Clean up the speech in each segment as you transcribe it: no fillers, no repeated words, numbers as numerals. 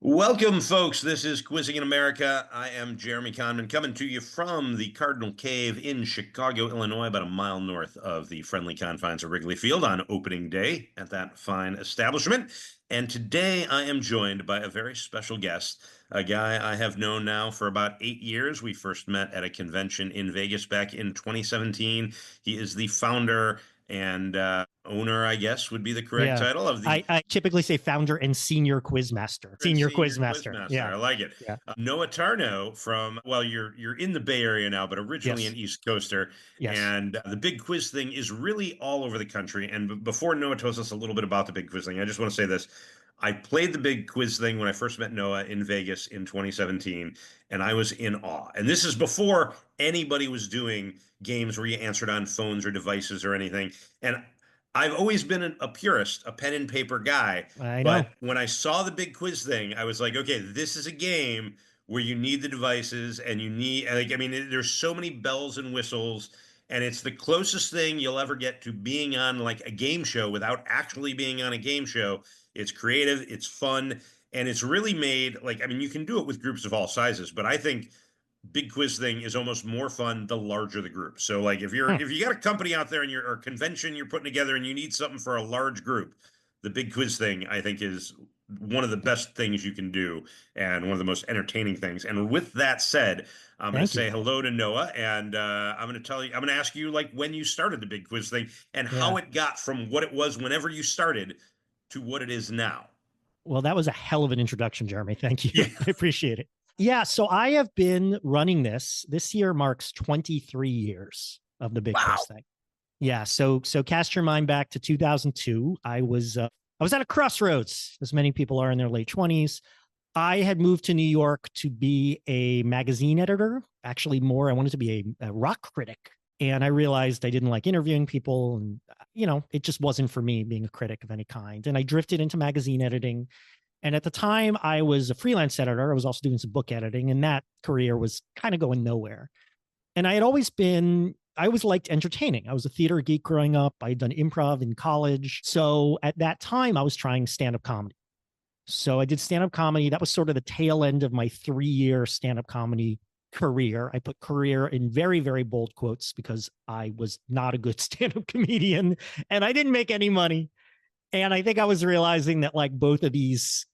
Welcome, folks. This is Quizzing in America. I am Jeremy Conman coming to you from the Cardinal Cave in Chicago, Illinois, about a mile north of the friendly confines of Wrigley Field on opening day at that fine establishment. And today I am joined by a very special guest, a guy I have known now for about 8 years. We first met at a convention in Vegas back in 2017. He is the founder and owner, I guess, would be the correct Yeah. title of the I typically say founder and senior quizmaster. Senior quizmaster. Yeah. I like it. Yeah. Noah Tarnow from, well, you're in the Bay Area now, but originally Yes. an East Coaster. Yes. And the big quiz thing is really all over the country. And before Noah tells us a little bit about the big quiz thing, I just want to say this. I played the big quiz thing when I first met Noah in Vegas in 2017, and I was in awe. And this is before anybody was doing games where you answered on phones or devices or anything. And I've always been a purist, a pen and paper guy. I know. But when I saw the big quiz thing, I was like, okay, this is a game where you need the devices and you need, like, I mean, there's so many bells and whistles, and it's the closest thing you'll ever get to being on like a game show without actually being on a game show. It's creative, it's fun, and it's really made like, I mean, you can do it with groups of all sizes, but I think big quiz thing is almost more fun the larger the group. So like Hmm. if you got a company out there and you're or convention you're putting together and you need something for a large group, the big quiz thing I think is one of the best things you can do and one of the most entertaining things. And with that said, I'm going to Thank you. say hello to Noah, and I'm going to tell you, I'm going to ask you like when you started the big quiz thing and Yeah. how it got from what it was whenever you started to what it is now. Well, that was a hell of an introduction, Jeremy. Thank you. Yeah. I appreciate it. Yeah. So I have been running this. This year marks 23 years of the big Wow. quiz thing. Yeah. So cast your mind back to 2002. I was at a crossroads, as many people are in their late 20s. I had moved to New York to be a magazine editor. Actually, more, I wanted to be a rock critic. And I realized I didn't like interviewing people. And, it just wasn't for me being a critic of any kind. And I drifted into magazine editing. And at the time, I was a freelance editor. I was also doing some book editing, and that career was kind of going nowhere. And I always liked entertaining. I was a theater geek growing up. I had done improv in college. So at that time, I was trying stand up comedy. So I did stand-up comedy. That was sort of the tail end of my 3-year stand-up comedy career. I put career in very, very bold quotes because I was not a good stand-up comedian and I didn't make any money. And I think I was realizing that like both of these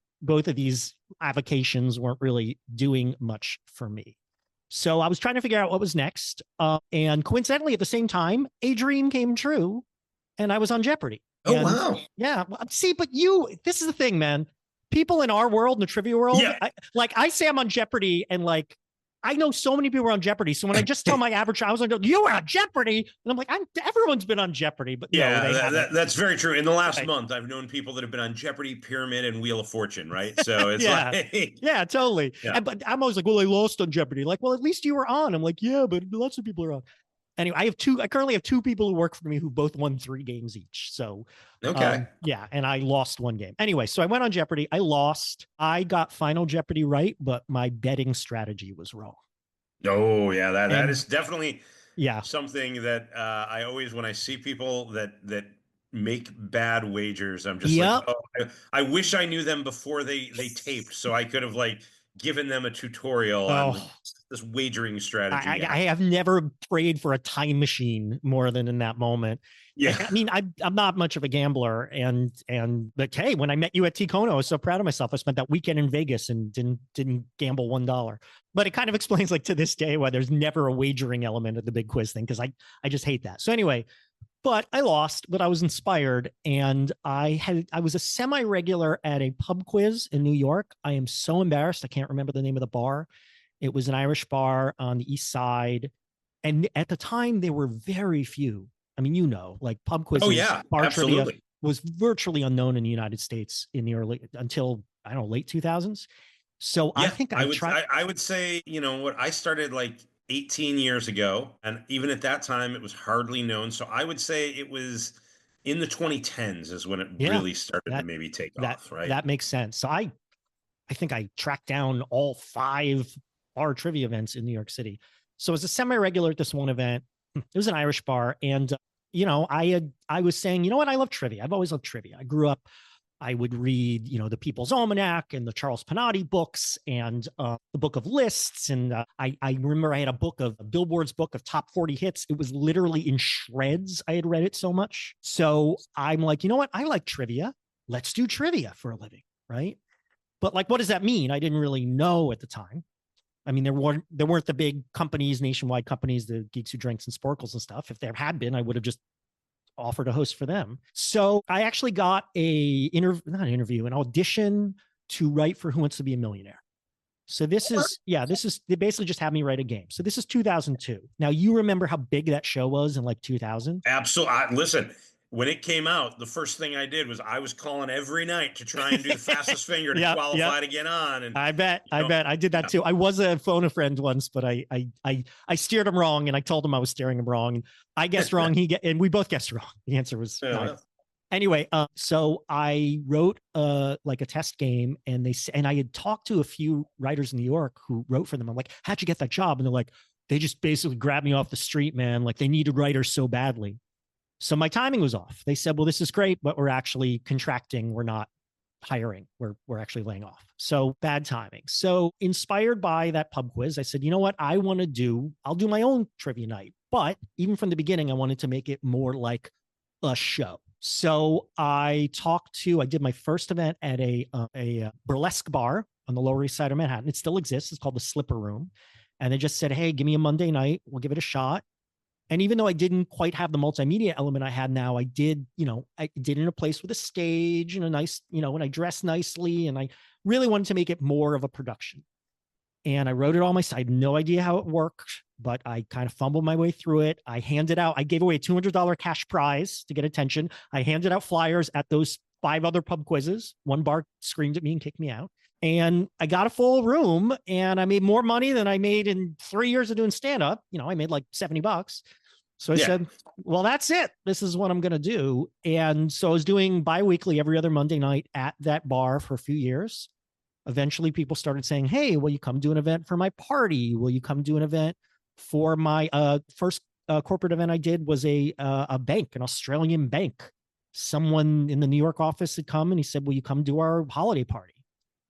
avocations weren't really doing much for me. So I was trying to figure out what was next. And coincidentally, at the same time, a dream came true and I was on Jeopardy. Oh, And wow. yeah, see, but this is the thing, man. People in our world, in the trivia world, Yeah. I say I'm on Jeopardy, and like I know so many people are on Jeopardy. So when I just tell my average, I was like, "You were on Jeopardy," and I'm like, "Everyone's been on Jeopardy," but no, they haven't. That's very true. In the last Right. month, I've known people that have been on Jeopardy, Pyramid, and Wheel of Fortune, right? So it's Yeah, like, yeah, totally. yeah. But I'm always like, "Well, I lost on Jeopardy." Like, well, at least you were on. I'm like, "Yeah, but lots of people are on." Anyway, I currently have two people who work for me who both won 3 games each. So, Okay. yeah, and I lost one game. Anyway, so I went on Jeopardy. I lost. I got Final Jeopardy right, but my betting strategy was wrong. Oh, yeah. That And is definitely yeah, something that I always, when I see people that make bad wagers, I'm just like, yep. oh, I wish I knew them before they taped, so I could have like given them a tutorial on Oh, this wagering strategy. I Yeah. have never prayed for a time machine more than in that moment. Yeah. I mean, I'm not much of a gambler, and but hey, when I met you at Ticono, I was so proud of myself. I spent that weekend in Vegas and didn't gamble $1. But it kind of explains, like to this day, why there's never a wagering element of the big quiz thing, because I just hate that. So anyway, but I lost, but I was inspired, and I was a semi-regular at a pub quiz in New York. I am so embarrassed, I can't remember the name of the bar. It was an Irish bar on the East Side, and at the time there were very few. I mean, like pub Oh, quizzes, yeah. bar trivia Absolutely. was virtually unknown in the United States in the early until I don't know late 2000s. So I Yeah, think I tried. I would say, what I started like 18 years ago, and even at that time it was hardly known. So I would say it was in the 2010s is when it Yeah, really started to that maybe take that off, right? that makes sense. So I think I tracked down all 5 bar trivia events in New York City. So as a semi-regular at this one event, it was an Irish bar, and I was saying, you know what, I love trivia. I've always loved trivia. I grew up I would read, the People's Almanac and the Charles Panatti books and the Book of Lists. And I remember I had a Billboard's book of top 40 hits. It was literally in shreds. I had read it so much. So I'm like, you know what? I like trivia. Let's do trivia for a living, right? But like, what does that mean? I didn't really know at the time. I mean, there weren't the big companies, nationwide companies, the Geeks Who Drinks and Sporkles and stuff. If there had been, I would have just offered a host for them. So I actually got an audition to write for Who Wants to Be a Millionaire. So they basically just had me write a game. So this is 2002. Now you remember how big that show was in like 2000? Absolutely. Listen, when it came out, the first thing I did was I was calling every night to try and do the fastest finger to qualify to get on. And I bet I did that too. I was a phone a friend once, but I steered him wrong, and I told him I was steering him wrong. And I guessed wrong. And we both guessed wrong. The answer was anyway. So I wrote like a test game, and I had talked to a few writers in New York who wrote for them. I'm like, how'd you get that job? And they're like, they just basically grabbed me off the street, man. Like they needed writers so badly. So my timing was off. They said, well, this is great, but we're actually contracting. We're not hiring. We're actually laying off. So bad timing. So inspired by that pub quiz, I said, you know what? I'll do my own trivia night. But even from the beginning, I wanted to make it more like a show. So I did my first event at a burlesque bar on the Lower East Side of Manhattan. It still exists. It's called the Slipper Room. And they just said, hey, give me a Monday night. We'll give it a shot. And even though I didn't quite have the multimedia element I had now, I did in a place with a stage and a nice, and I dressed nicely. And I really wanted to make it more of a production. And I wrote it all myself. I had no idea how it worked, but I kind of fumbled my way through it. I gave away a $200 cash prize to get attention. I handed out flyers at those 5 other pub quizzes. One bar screamed at me and kicked me out. And I got a full room, and I made more money than I made in 3 years of doing stand-up. I made like $70. So I said, well, that's it. This is what I'm going to do. And so I was doing biweekly every other Monday night at that bar for a few years. Eventually people started saying, hey, will you come do an event for my party? Will you come do an event for my first corporate event I did was a bank, an Australian bank. Someone in the New York office had come and he said, will you come do our holiday party?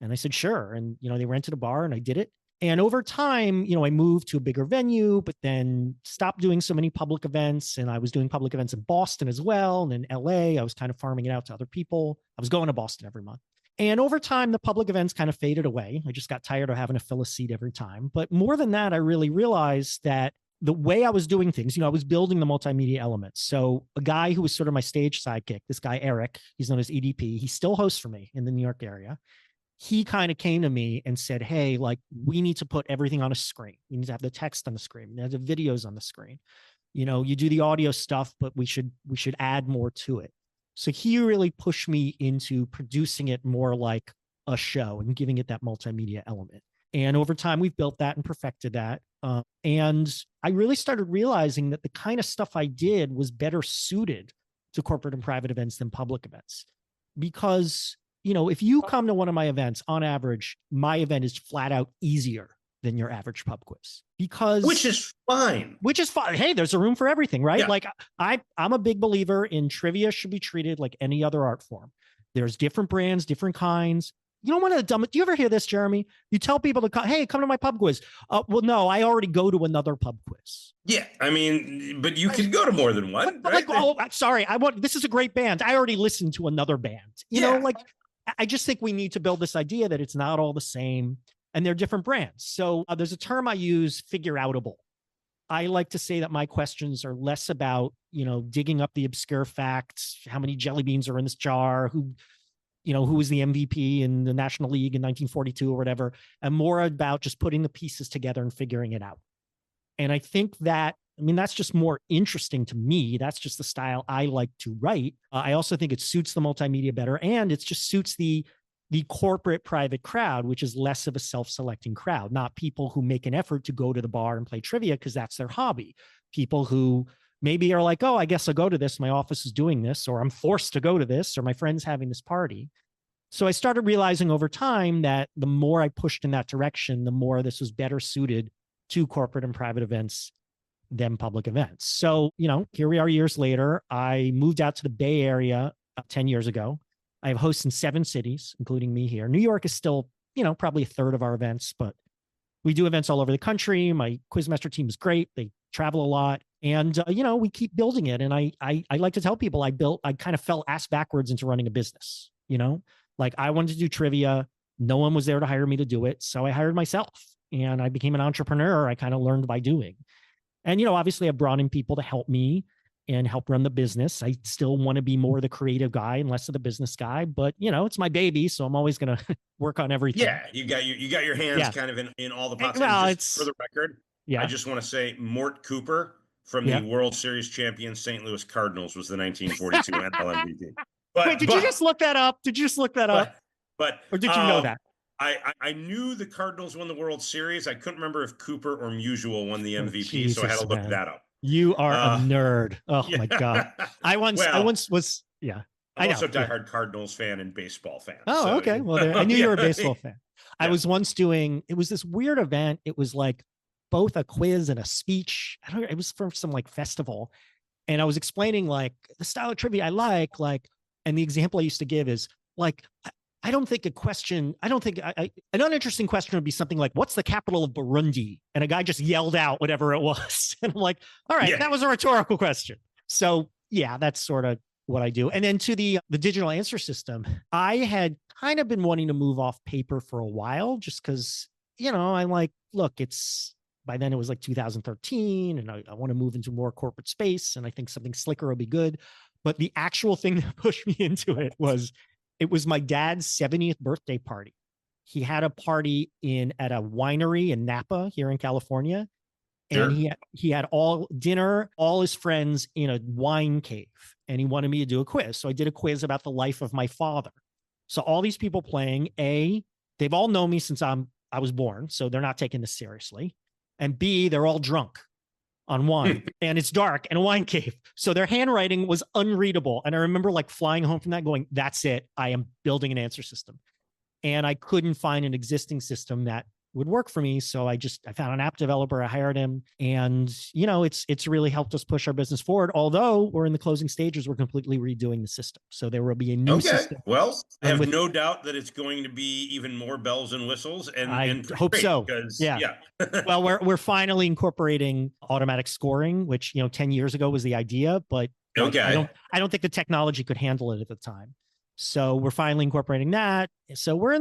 And I said, sure. And, they rented a bar and I did it. And over time, I moved to a bigger venue, but then stopped doing so many public events. And I was doing public events in Boston as well. And in LA, I was kind of farming it out to other people. I was going to Boston every month. And over time, the public events kind of faded away. I just got tired of having to fill a seat every time. But more than that, I really realized that the way I was doing things, I was building the multimedia elements. So a guy who was sort of my stage sidekick, this guy, Eric, he's known as EDP. He still hosts for me in the New York area. He kind of came to me and said, hey, like, we need to put everything on a screen. We need to have the text on the screen. We need to have the videos on the screen. You do the audio stuff, but we should add more to it. So he really pushed me into producing it more like a show and giving it that multimedia element. And over time, we've built that and perfected that. And I really started realizing that the kind of stuff I did was better suited to corporate and private events than public events. Because if you come to one of my events, on average, my event is flat out easier than your average pub quiz which is fine. Hey, there's a room for everything, right? Yeah. Like I'm a big believer in trivia should be treated like any other art form. There's different brands, different kinds. You don't want to dumb it. Do you ever hear this, Jeremy? You tell people to come, hey, come to my pub quiz. Well, no, I already go to another pub quiz. Yeah, I mean, but you can go to more than one. But right? Sorry, this is a great band. I already listened to another band. I just think we need to build this idea that it's not all the same and they're different brands. So there's a term I use, figure outable. I like to say that my questions are less about, digging up the obscure facts, how many jelly beans are in this jar, who was the MVP in the National League in 1942 or whatever, and more about just putting the pieces together and figuring it out. And I think that's just more interesting to me. That's just the style I like to write. I also think it suits the multimedia better, and it just suits the corporate private crowd, which is less of a self-selecting crowd, not people who make an effort to go to the bar and play trivia because that's their hobby. People who maybe are like, oh, I guess I'll go to this. My office is doing this, or I'm forced to go to this, or my friend's having this party. So I started realizing over time that the more I pushed in that direction, the more this was better suited to corporate and private events than public events. So, here we are years later. I moved out to the Bay Area 10 years ago. I have hosts in 7 cities, including me here. New York is still, probably a third of our events, but we do events all over the country. My Quizmaster team is great. They travel a lot, and we keep building it. And I like to tell people I kind of fell ass backwards into running a business. Like I wanted to do trivia. No one was there to hire me to do it, so I hired myself, and I became an entrepreneur. I kind of learned by doing. And obviously, I brought in people to help me and help run the business. I still want to be more the creative guy and less of the business guy, but it's my baby, so I'm always going to work on everything. Yeah, you got your hands kind of in all the pots. Well, and just for the record, yeah. I just want to say Mort Cooper from the World Series champion St. Louis Cardinals was the 1942 NL MVP. Wait, did you just look that up? Or did you know that? I knew the Cardinals won the World Series. I couldn't remember if Cooper or Musial won the MVP, so I had to look that up. You are a nerd. Oh my God. I once was, I'm also a diehard Cardinals fan and baseball fan. Oh, so, okay. Well, I knew you were a baseball fan. I was once it was this weird event. It was like both a quiz and a speech. It was from some like festival. And I was explaining like the style of trivia I like, and the example I used to give is like, I don't think an uninteresting question would be something like, what's the capital of Burundi? And a guy just yelled out whatever it was. And I'm like, all right, that was a rhetorical question. So yeah, that's sort of what I do. And then to the digital answer system, I had kind of been wanting to move off paper for a while, just because, I'm like, look, by then it was like 2013 and I want to move into more corporate space. And I think something slicker will be good. But the actual thing that pushed me into it was my dad's 70th birthday party. He had a party at a winery in Napa here in California. And he had all his friends in a wine cave, and he wanted me to do a quiz. So I did a quiz about the life of my father. So all these people playing, they've all known me since I was born, so they're not taking this seriously. And B, they're all drunk on wine and it's dark in a wine cave. So their handwriting was unreadable. And I remember like flying home from that going, that's it. I am building an answer system. And I couldn't find an existing system that would work for me. So I found an app developer, I hired him, and it's really helped us push our business forward. Although we're in the closing stages, we're completely redoing the system. So there will be a new system. Well, I have no doubt that it's going to be even more bells and whistles, and I hope so. Yeah. Well, we're finally incorporating automatic scoring, which 10 years ago was the idea, but I don't think the technology could handle it at the time. So we're finally incorporating that. So we're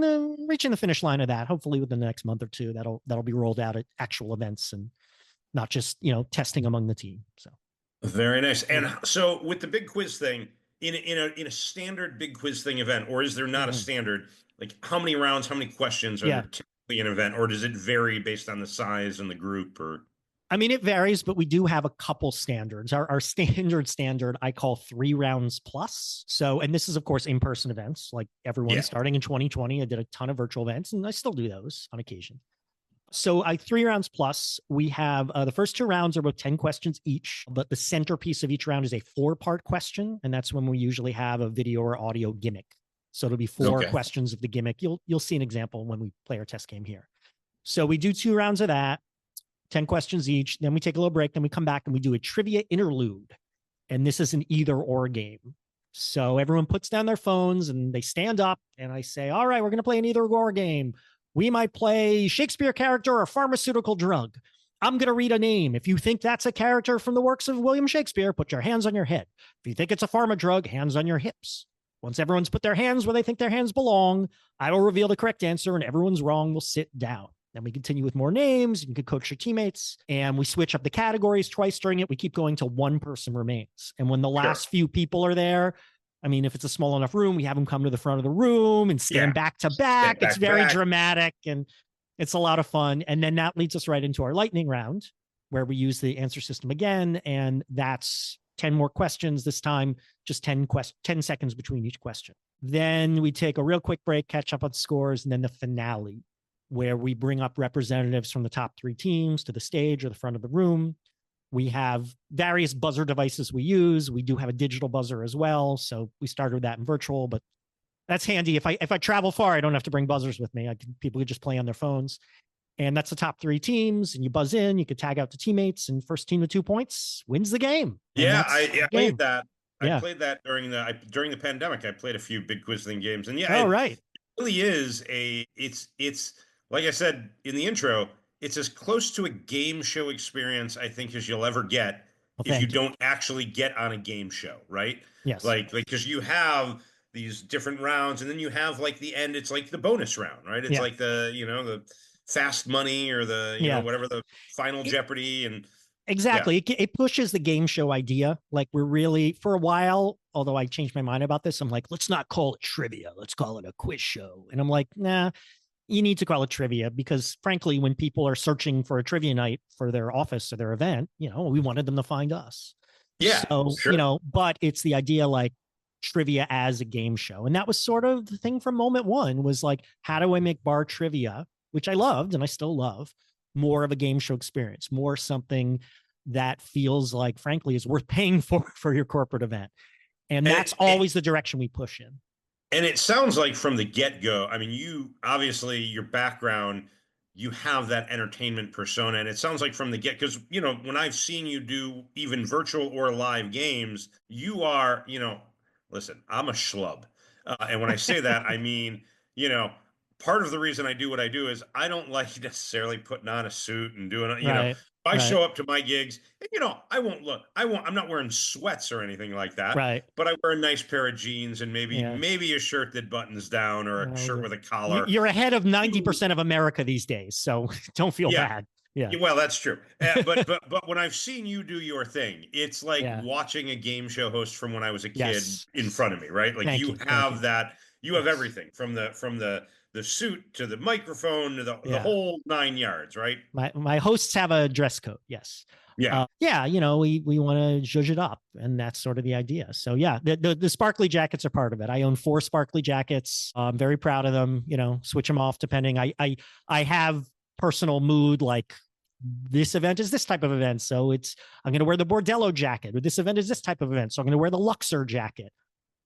reaching the finish line of that. Hopefully within the next month or two, that'll be rolled out at actual events and not just testing among the team. So very nice. And so with the big quiz thing, in a standard big quiz thing event, or is there not a standard? Like how many rounds, how many questions are there typically an event, or does it vary based on the size and the group? Or I mean, it varies, but we do have a couple standards. Our standard I call 3 rounds plus. So, and this is of course in-person events, like everyone starting in 2020. I did a ton of virtual events, and I still do those on occasion. So 3 rounds plus, we have the first 2 rounds are about 10 questions each, but the centerpiece of each round is a 4-part question. And that's when we usually have a video or audio gimmick. So it'll be 4 questions of the gimmick. You'll see an example when we play our test game here. So we do 2 rounds of that. 10 questions each. Then we take a little break. Then we come back and we do a trivia interlude. And this is an either or game. So everyone puts down their phones and they stand up and I say, all right, we're going to play an either or game. We might play Shakespeare character or pharmaceutical drug. I'm going to read a name. If you think that's a character from the works of William Shakespeare, put your hands on your head. If you think it's a pharma drug, hands on your hips. Once everyone's put their hands where they think their hands belong, I will reveal the correct answer and everyone's wrong will sit down. Then we continue with more names. You can coach your teammates, and we switch up the categories twice during it. We keep going till 1 person remains. And when the last few people are there, I mean, if it's a small enough room, we have them come to the front of the room and stand back to back. It's very dramatic and it's a lot of fun. And then that leads us right into our lightning round, where we use the answer system again. And that's 10 more questions this time, just 10 seconds between each question. Then we take a real quick break, catch up on scores, and then the finale, where we bring up representatives from the top 3 teams to the stage or the front of the room. We have various buzzer devices we use. We do have a digital buzzer as well. So we started with that in virtual, but that's handy. If I travel far, I don't have to bring buzzers with me. People could just play on their phones. And that's the top 3 teams. And you buzz in, you could tag out to teammates, and first team to 2 points wins the game. I played that. I Yeah. played that during the pandemic. I played a few big quiz thing games, and yeah, Oh, it right. really is it's like I said in the intro, it's as close to a game show experience I think as you'll ever get Well, if you thank you. don't actually get on a game show, right? Yes. Like because you have these different rounds, and then you have like the end. It's like the bonus round, right? It's Yeah. like the fast money or the Yeah. whatever the final It, Jeopardy, and yeah, exactly. It pushes the game show idea. Like we're really, for a while, although I changed my mind about this, I'm like, let's not call it trivia. Let's call it a quiz show. And I'm like, nah, you need to call it trivia because frankly, when people are searching for a trivia night for their office or their event, we wanted them to find us. yeah, So, sure. but it's the idea like trivia as a game show. And that was sort of the thing from moment one was like, how do I make bar trivia, which I loved and I still love, more of a game show experience, more something that feels like, frankly, is worth paying for your corporate event. And And that's it, always the direction we push in. And it sounds like from the get-go, I mean, you obviously your background, you have that entertainment persona. And it sounds like from the get, because when I've seen you do even virtual or live games, you are, listen, I'm a schlub. And when I say that, I mean, you know, part of the reason I do what I do is I don't like necessarily putting on a suit and doing, Right. I Right. show up to my gigs, and I'm not wearing sweats or anything like that, Right. but I wear a nice pair of jeans and maybe Yeah. maybe a shirt that buttons down or a shirt with a collar. You're ahead of 90% of America these days. So don't feel Yeah. bad. Yeah. Well, that's true. But when I've seen you do your thing, it's like Yeah. watching a game show host from when I was a kid Yes. in front of me, right? Like Thank you you. Thank have you. that, you have Yes. everything from the suit to the microphone to the Yeah. whole nine yards, right? My hosts have a dress code. Yes. Yeah. Yeah. We want to zhuzh it up, and that's sort of the idea. So yeah, the sparkly jackets are part of it. I own 4 sparkly jackets. I'm very proud of them. Switch them off depending. I have personal mood like this event is this type of event. So I'm going to wear the Bordello jacket, or this event is this type of event. So I'm going to wear the Luxor jacket.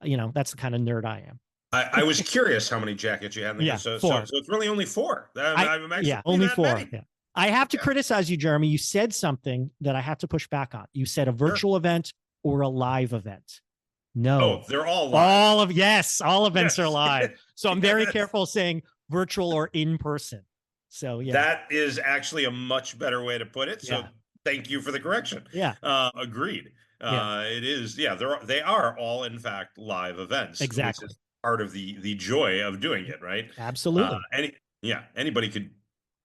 That's the kind of nerd I am. I was curious how many jackets you had in the Yeah, so 4. it's really only 4. I'm actually Yeah, only that 4. many. Yeah. I have to Okay, criticize you, Jeremy. You said something that I have to push back on. You said a sure. virtual event or a live event. Oh, No. they're all live. Yes, all events are Yes. live. So I'm Yeah, very careful saying virtual or in person. So yeah. that is actually a much better way to put it. So Yeah. thank you for the correction. Yeah. Agreed. Yeah. It is. Yeah, they are all in fact live events, which Exactly. is part of the joy of doing it, right? Absolutely. Anybody could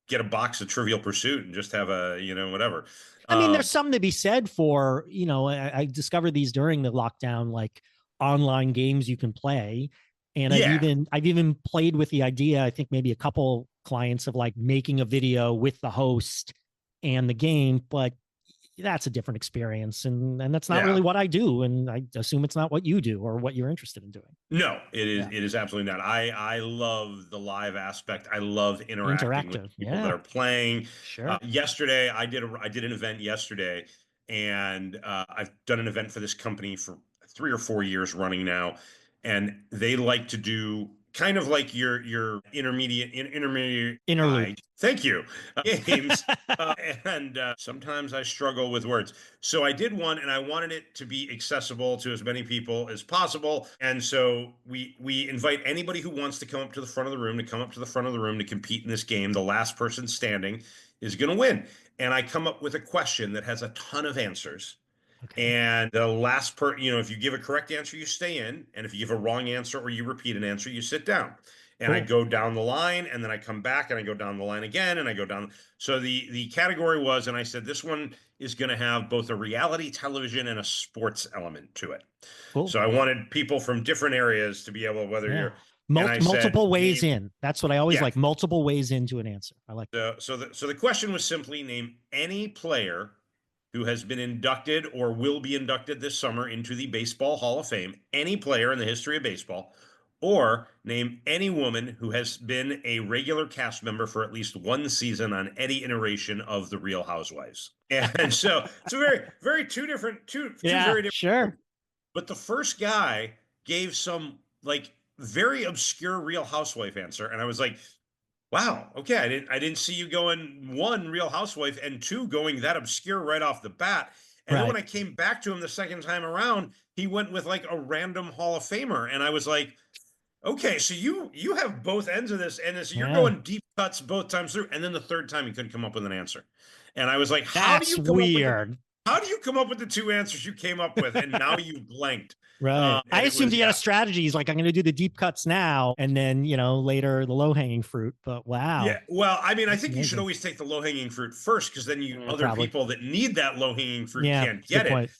get a box of Trivial Pursuit and just have a whatever. I mean, there's Um, something to be said for, I discovered these during the lockdown, like online games you can play. And yeah, I've even played with the idea, I think maybe a couple clients of like making a video with the host and the game, but that's a different experience. And that's not yeah. really what I do. And I assume it's not what you do or what you're interested in doing. No, it is Yeah. it is absolutely not. I love the live aspect. I love interacting with Interactive. people that Yeah. are playing. Sure. Yesterday, I did an event yesterday, and I've done an event for this company for 3 or 4 years running now, and they like to do kind of like your intermediate Interlude. thank you games, and sometimes I struggle with words. So I did one, and I wanted it to be accessible to as many people as possible. And so we invite anybody who wants to come up to the front of the room to compete in this game. The last person standing is going to win. And I come up with a question that has a ton of answers. Okay. And the last if you give a correct answer, you stay in. And if you give a wrong answer or you repeat an answer, you sit down. And I Cool. go down the line, and then I come back and I go down the line again, and I go down. So the category was, and I said, this one is going to have both a reality television and a sports element to it. Cool. So I wanted people from different areas to be able, whether Yeah. you're, and I said, Multiple ways name, in. That's what I always yeah. like. Multiple ways into an answer. I like that. So the question was simply name any player who has been inducted or will be inducted this summer into the Baseball Hall of Fame, any player in the history of baseball, or name any woman who has been a regular cast member for at least one season on any iteration of The Real Housewives. And so it's a very two Yeah, very different. sure. But the first guy gave some like very obscure Real Housewife answer, and I was like, wow. Okay. I didn't see you going one Real Housewife and two going that obscure right off the bat. And then Right. when I came back to him the second time around, he went with like a random Hall of Famer. And I was like, okay, so you have both ends of this, and so you're Yeah. going deep cuts both times through, and then the third time he couldn't come up with an answer, and I was like, That's weird. how do you come up with the two answers you came up with, and now you blanked, Right. I and it assumed was he had a strategy. He's like, I'm going to do the deep cuts now, and then later the low hanging fruit. But wow, yeah. Well, I mean, I that's think you should amazing. always take the low hanging fruit first, because then you other Probably. people that need that low hanging fruit Yeah, can't it's a good get it. point.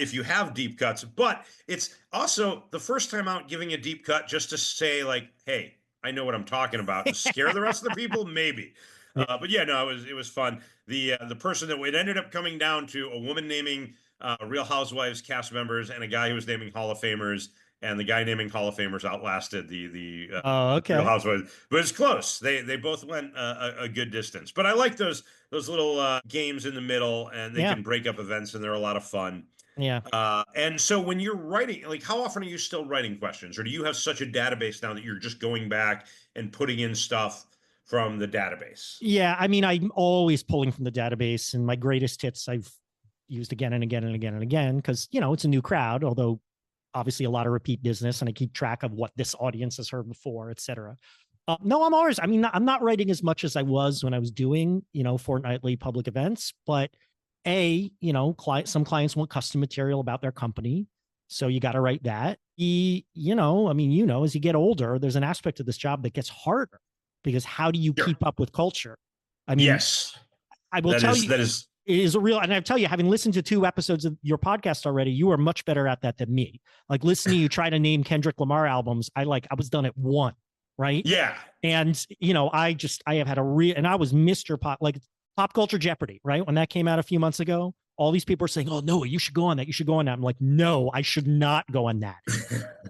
If you have deep cuts, but it's also the first time out giving a deep cut just to say like, "Hey, I know what I'm talking about," and scare the rest of the people, maybe. Yeah. But yeah, no, it was fun. The person that it ended up coming down to a woman naming Real Housewives cast members and a guy who was naming Hall of Famers, and the guy naming Hall of Famers outlasted the Oh, Real okay. Housewives, but it's close. They both went a good distance. But I like those little games in the middle, and they Yeah. can break up events, and they're a lot of fun. Yeah. And so when you're writing, like, how often are you still writing questions, or do you have such a database now that you're just going back and putting in stuff from the database? Yeah. I mean, I'm always pulling from the database, and my greatest hits I've used again and again and again and again because, it's a new crowd, although obviously a lot of repeat business, and I keep track of what this audience has heard before, et cetera. No, I'm not writing as much as I was when I was doing, fortnightly public events, but some clients want custom material about their company. So you got to write that. As you get older, there's an aspect of this job that gets harder because how do you Sure. keep up with culture? I mean, Yes, I will tell you, that is. it is a real, and I tell you, having listened to 2 episodes of your podcast already, you are much better at that than me. Like listening to you try to name Kendrick Lamar albums, I was done at 1, right? Yeah. And I have had and I was Mr. Pop, like Pop Culture Jeopardy, right? When that came out a few months ago, all these people are saying, "Oh no, you should go on that. You should go on that." I'm like, "No, I should not go on that."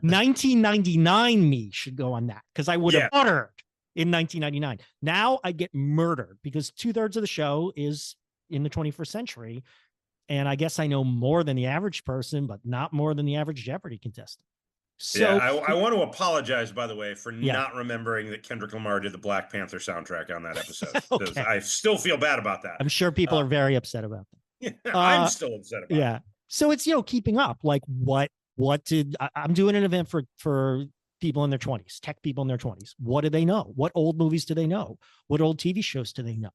1999 me should go on that because I would have uttered in 1999. Now I get murdered because 2/3 of the show is in the 21st century. And I guess I know more than the average person, but not more than the average Jeopardy contestant. So yeah, I want to apologize, by the way, for yeah. not remembering that Kendrick Lamar did the Black Panther soundtrack on that episode. Okay. I still feel bad about that. I'm sure people are very upset about that. I'm still upset about it. So it's, keeping up. Like I'm doing an event for people in their 20s, tech people in their 20s. What do they know? What old movies do they know? What old TV shows do they know?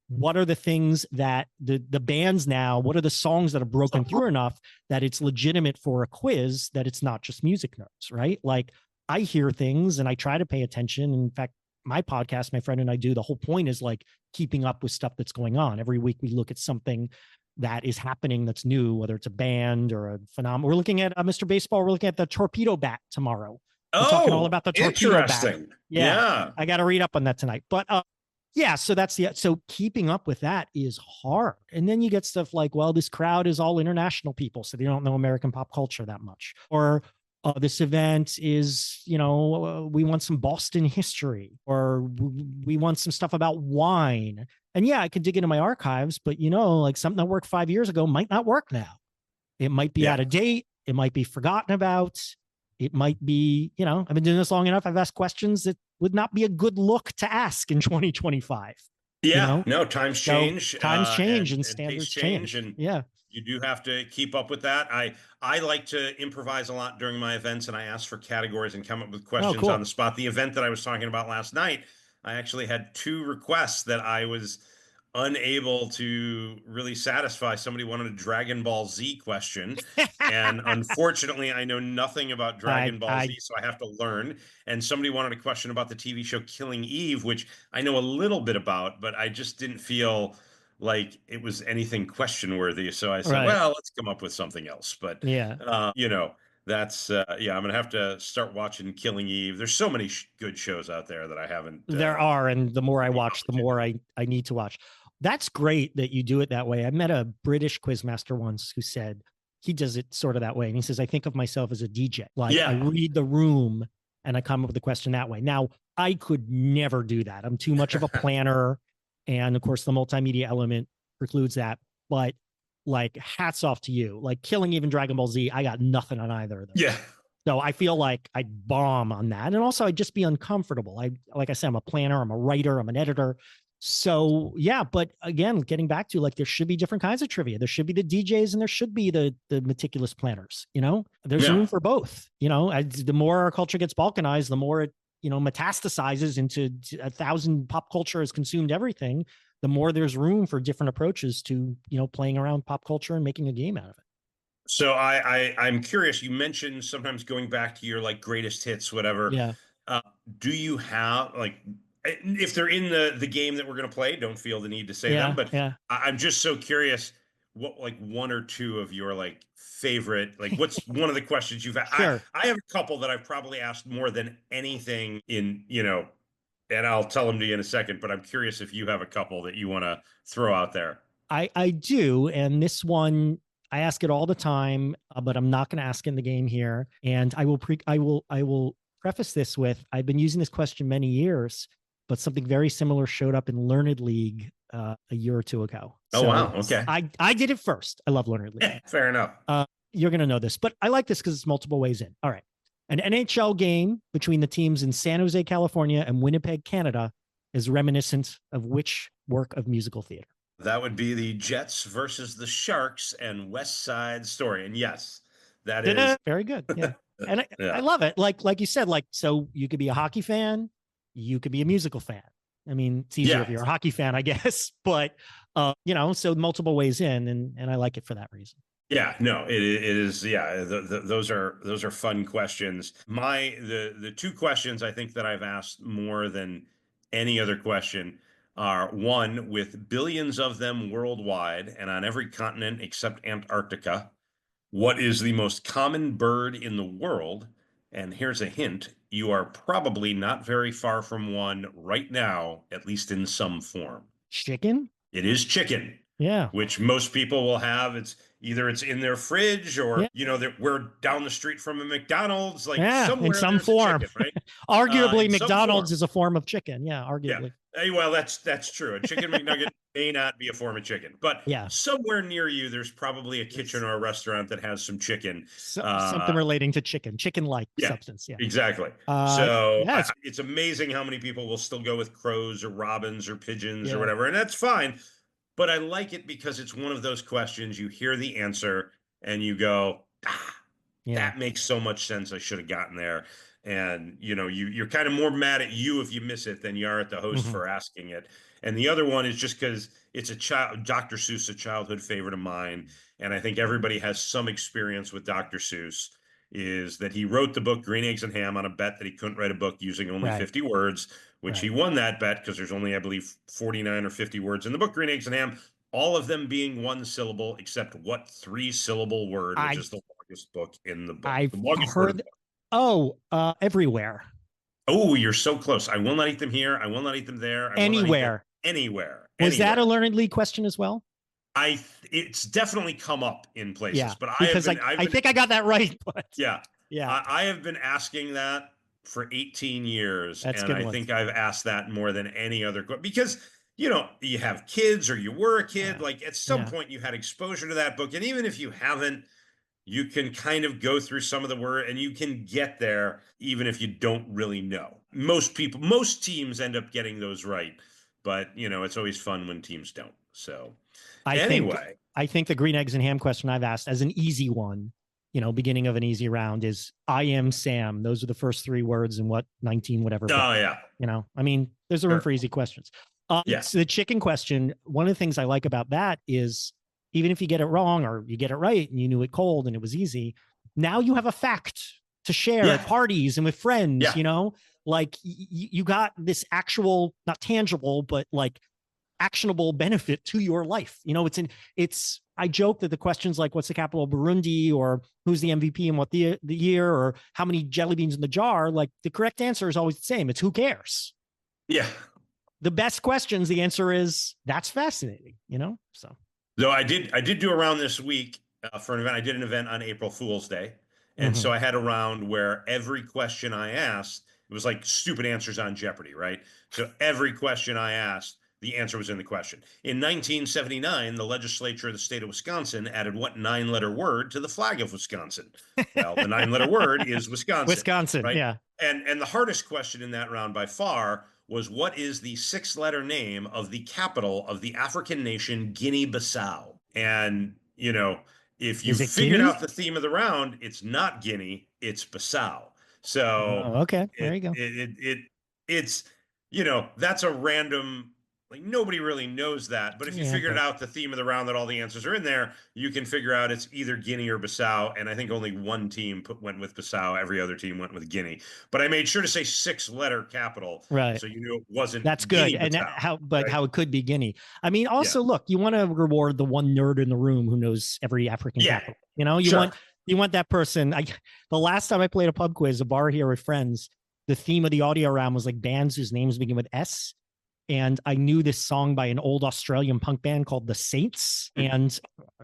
What are the things that the bands now, what are the songs that have broken through enough that it's legitimate for a quiz, that it's not just music nerds, right? Like I hear things and I try to pay attention. In fact, my podcast, my friend and I do, the whole point is like keeping up with stuff that's going on. Every week we look at something that is happening that's new, whether it's a band or a phenomenon. We're looking at Mr. Baseball. We're looking at the torpedo bat tomorrow. We're talking all about the torpedo bat. Yeah. I got to read up on that tonight. But so keeping up with that is hard. And then you get stuff like, well, this crowd is all international people, so they don't know American pop culture that much. Or this event is, we want some Boston history, or we want some stuff about wine. And yeah, I could dig into my archives, but like something that worked 5 years ago might not work now. It might be out of date. It might be forgotten about. It might be, I've been doing this long enough. I've asked questions that would not be a good look to ask in 2025. Yeah, no, times change. Times change and standards change. And yeah, you do have to keep up with that. I like to improvise a lot during my events, and I ask for categories and come up with questions on the spot. The event that I was talking about last night, I actually had 2 requests that I was unable to really satisfy. Somebody wanted a Dragon Ball Z question, and unfortunately I know nothing about Dragon Ball Z, so I have to learn. And somebody wanted a question about the TV show Killing Eve, which I know a little bit about, but I just didn't feel like it was anything question worthy, so I said, well, let's come up with something else. But that's I'm gonna have to start watching Killing Eve. There's so many good shows out there that I haven't. There are, and the more I watch, the more I need to watch. That's great that you do it that way. I met a British quizmaster once who said he does it sort of that way, and he says, I think of myself as a DJ. Like I read the room and I come up with a question that way. Now I could never do that. I'm too much of a planner, and of course the multimedia element precludes that. But like, hats off to you. Like Killing Even Dragon Ball Z, I got nothing on either of those. Yeah. So I feel like I'd bomb on that. And also I'd just be uncomfortable. Like I said, I'm a planner, I'm a writer, I'm an editor. So yeah, but again, getting back to like there should be different kinds of trivia. There should be the DJs and there should be the meticulous planners. You know, there's Yeah. room for both. You know, the more our culture gets balkanized, the more it metastasizes into 1,000 pop culture has consumed everything. The more there's room for different approaches to playing around pop culture and making a game out of it. So I'm curious. You mentioned sometimes going back to your like greatest hits, whatever. Yeah, Uh, do you have like if they're in the game that we're going to play? Don't feel the need to say them, yeah, but yeah. I'm just so curious. What like one or two of your like favorite like what's one of the questions you've had? I Sure. I have a couple that I've probably asked more than anything in and I'll tell them to you in a second. But I'm curious if you have a couple that you want to throw out there. I do, and this one I ask it all the time, but I'm not going to ask in the game here. And I will preface this with I've been using this question many years, but something very similar showed up in Learned League a year or two ago. Oh So wow, okay, I did it first. I love Learned League. fair enough. You're going to know this, but I like this because it's multiple ways in. All right, an NHL game between the teams in San Jose, California, and Winnipeg, Canada, is reminiscent of which work of musical theater? That would be the Jets versus the Sharks and West Side Story. And yes, that is Very good. Yeah. And I yeah. love it. Like you said, like, so you could be a hockey fan, you could be a musical fan. I mean, it's easier if Yeah. you're a hockey fan, I guess, but so multiple ways in, and I like it for that reason. Yeah, no, it is. Yeah, those are fun questions. The two questions I think that I've asked more than any other question are one with billions of them worldwide and on every continent except Antarctica. What is the most common bird in the world? And here's a hint: you are probably not very far from one right now, at least in some form. Chicken? It is chicken, Yeah. which most people will have. It's either it's in their fridge or Yeah. that we're down the street from a McDonald's, like Yeah. In somewhere some there's a form. chicken, right? Arguably, In some McDonald's form. is a form of chicken. Yeah. Yeah. Arguably. Well, that's true. A chicken McNugget may not be a form of chicken, but Yeah. somewhere near you, there's probably a kitchen It's or a restaurant that has some chicken. something Uh, relating to chicken like yeah, substance. Yeah. exactly. So Yeah. it's amazing how many people will still go with crows or robins or pigeons or Yeah. whatever, and that's fine. But I like it because it's one of those questions you hear the answer and you go, ah, Yeah. that makes so much sense. I should have gotten there. And you're kind of more mad at you if you miss it than you are at the host Mhm. for asking it. And the other one is just because it's a child, Dr. Seuss, a childhood favorite of mine, and I think everybody has some experience with Dr. Seuss. Is that he wrote the book Green Eggs and Ham on a bet that he couldn't write a book using only Right. 50 words, which he Right. won that bet because there's only, I believe, 49 or 50 words in the book Green Eggs and Ham, all of them being one syllable, except what three-syllable word, which I is the longest book in the book, I've the longest word in the heard. book. Oh, everywhere, Oh, you're so close. I will not eat them here. I will not eat them there. I will not eat them anywhere. anywhere. Was that a Anywhere. Learned League question as well? It's definitely come up in Yeah, places, but because I think I got that right, but yeah, yeah, I have been asking that for 18 years, that's and good I ones. think I've asked that more than any other because you have kids or you were a kid. Yeah, Like at some yeah, point, you had exposure to that book, and even if you haven't, you can kind of go through some of the word, and you can get there even if you don't really know. Most teams end up getting those right, but it's always fun when teams don't. So I think anyway, I think the green eggs and ham question I've asked as an easy one, beginning of an easy round is I am Sam. Those are the first three words in what 19 whatever book. oh yeah, I mean, there's a room for sure, easy questions. yeah, So the chicken question, one of the things I like about that is even if you get it wrong or you get it right and you knew it cold and it was easy, now you have a fact to share at yeah, parties and with friends, yeah. like you got this actual, not tangible, but like actionable benefit to your life. I joke that the questions like what's the capital of Burundi or who's the MVP and what the year or how many jelly beans in the jar, like the correct answer is always the same. It's who cares? Yeah. The best questions, the answer is that's fascinating. So Though I did do a round this week for an event. I did an event on April Fool's Day, and mhm. so I had a round where every question I asked, it was like stupid answers on Jeopardy, right? So every question I asked, the answer was in the question. In 1979, the legislature of the state of Wisconsin added what nine-letter word to the flag of Wisconsin? Well, the nine-letter word is Wisconsin, Wisconsin, right? yeah. And the hardest question in that round by far was what is the six-letter name of the capital of the African nation Guinea-Bissau? And, if you Is it figured Guinea? out the theme of the round, it's not Guinea, it's Bissau. So Oh, okay. There it you go. it it, it it's that's a random, like, nobody really knows that. But if you Yeah, figured but out the theme of the round, that all the answers are in there, you can figure out it's either Guinea or Bissau. And I think only one team went with Bissau. Every other team went with Guinea. But I made sure to say six-letter capital, right. so you knew it wasn't That's good. And Guinea-Bissau, but right? how it could be Guinea. I mean, Yeah. also look, you want to reward the one nerd in the room who knows every African Yeah. capital. You Sure. want that person. The last time I played a pub quiz, a bar here with friends, the theme of the audio round was like bands whose names begin with S. And I knew this song by an old Australian punk band called the Saints, and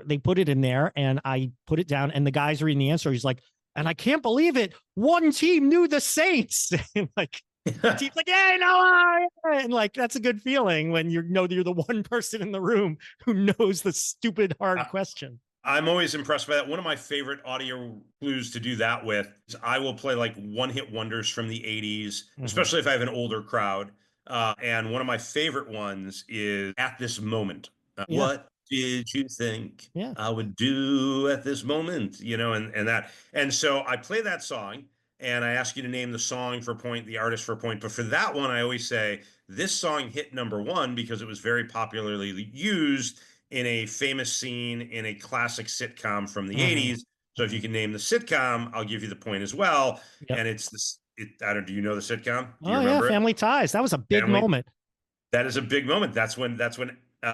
they put it in there, and I put it down, and the guy's reading the answer. He's like, and I can't believe it. One team knew the Saints. And like, the team's like, yeah, no, and like, that's a good feeling when you're the one person in the room who knows the stupid hard question. I'm always impressed by that. One of my favorite audio clues to do that with is I will play like one-hit wonders from the 80s, especially if I have an older crowd. And one of my favorite ones is At This Moment. Yeah. What did you think Yeah. I would do at this moment? And that. And so I play that song and I ask you to name the song for a point, the artist for a point. But for that one, I always say this song hit number one because it was very popularly used in a famous scene in a classic sitcom from the 80s. So if you can name the sitcom, I'll give you the point as well. Yep. And it's this. I don't. Do you know the sitcom? Do you Oh yeah, remember it? Family Ties. That was a big moment. That is a big moment. That's when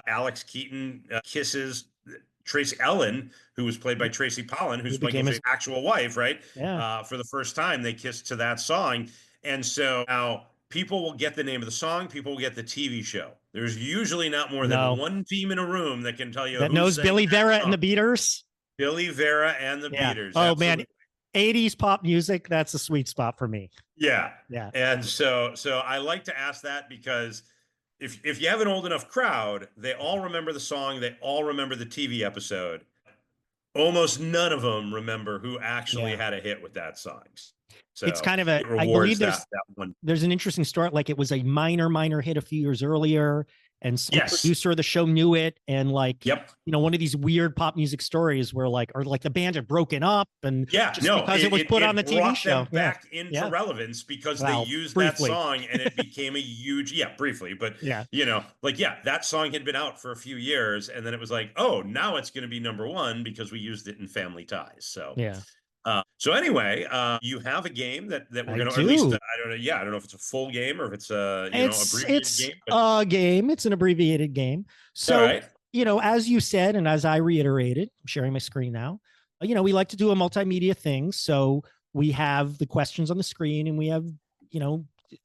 Alex Keaton kisses Tracy Ellen, who was played by Tracy Pollan, who's Michael J's actual wife, right? Yeah. For the first time, they kissed to that song, and so now people will get the name of the song. People will get the TV show. There's usually not more than one team in a room that can tell you that who knows sang Billy that Vera song. and the Beaters. Billy Vera and the Yeah. Beaters. Oh absolutely. man, 80s pop music, that's a sweet spot for me. Yeah. Yeah. And so I like to ask that because if you have an old enough crowd, they all remember the song, they all remember the TV episode. Almost none of them remember who actually had a hit with that song. So it's kind of I believe that one. There's an interesting story. Like, it was a minor hit a few years earlier, and some producer of the show knew it. And like, one of these weird pop music stories where or the band had broken up, and because it was put on the TV show, back into relevance because they used that song and it became a huge, briefly, but that song had been out for a few years, and then it was like, oh, now it's going to be number one because we used it in Family Ties. So so anyway, you have a game that we're going to, at least, I don't know. Yeah, I don't know if it's a full game or if it's a abbreviated game. A game. It's an abbreviated game. So, as you said, and as I reiterated, I'm sharing my screen now. We like to do a multimedia thing. So we have the questions on the screen, and we have,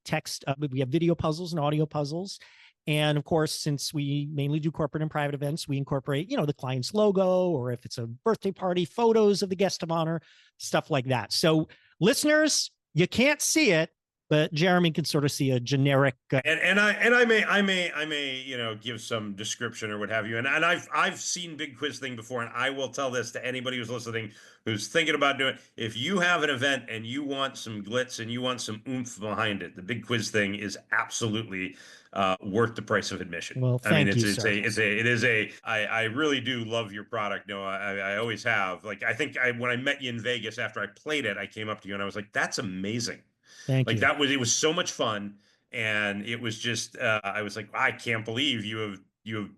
text. We have video puzzles and audio puzzles. And of course, since we mainly do corporate and private events, we incorporate, the client's logo, or if it's a birthday party, photos of the guest of honor, stuff like that. So listeners, you can't see it, but Jeremy can sort of see a generic. And I may give some description or what have you. And I've seen Big Quiz Thing before, and I will tell this to anybody who's listening, who's thinking about doing it. If you have an event and you want some glitz and you want some oomph behind it, the Big Quiz Thing is absolutely worth the price of admission. Well, thank you, sir. I really do love your product. No, I always have. Like, I think when I met you in Vegas after I played it, I came up to you and I was like, that's amazing. Thank you. It was so much fun. And it was just, I was like, I can't believe you have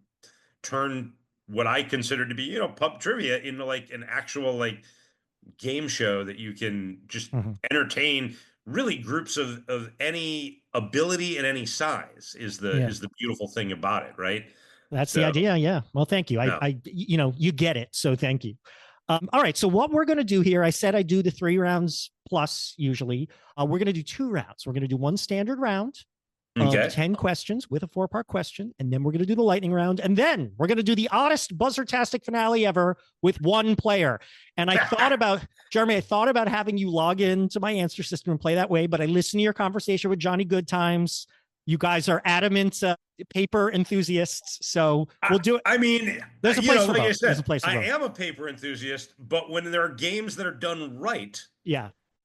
turned what I consider to be, pub trivia into like an actual like game show that you can just entertain really groups of any ability and any size is the beautiful thing about it, right? That's the idea. Yeah. Well, thank you. I you get it. So thank you. All right. So what we're going to do here, I said I do the 3 rounds plus usually. We're going to do 2 rounds. We're going to do one standard round of 10 questions with a 4-part question. And then we're going to do the lightning round. And then we're going to do the oddest buzzer-tastic finale ever with 1 player. And I thought about, Jeremy, having you log into my answer system and play that way. But I listened to your conversation with Johnny Goodtimes. You guys are adamant paper enthusiasts, so we'll do it. I mean, there's a place for like both. I said, there's a place for both. I am a paper enthusiast, but when there are games that are done right,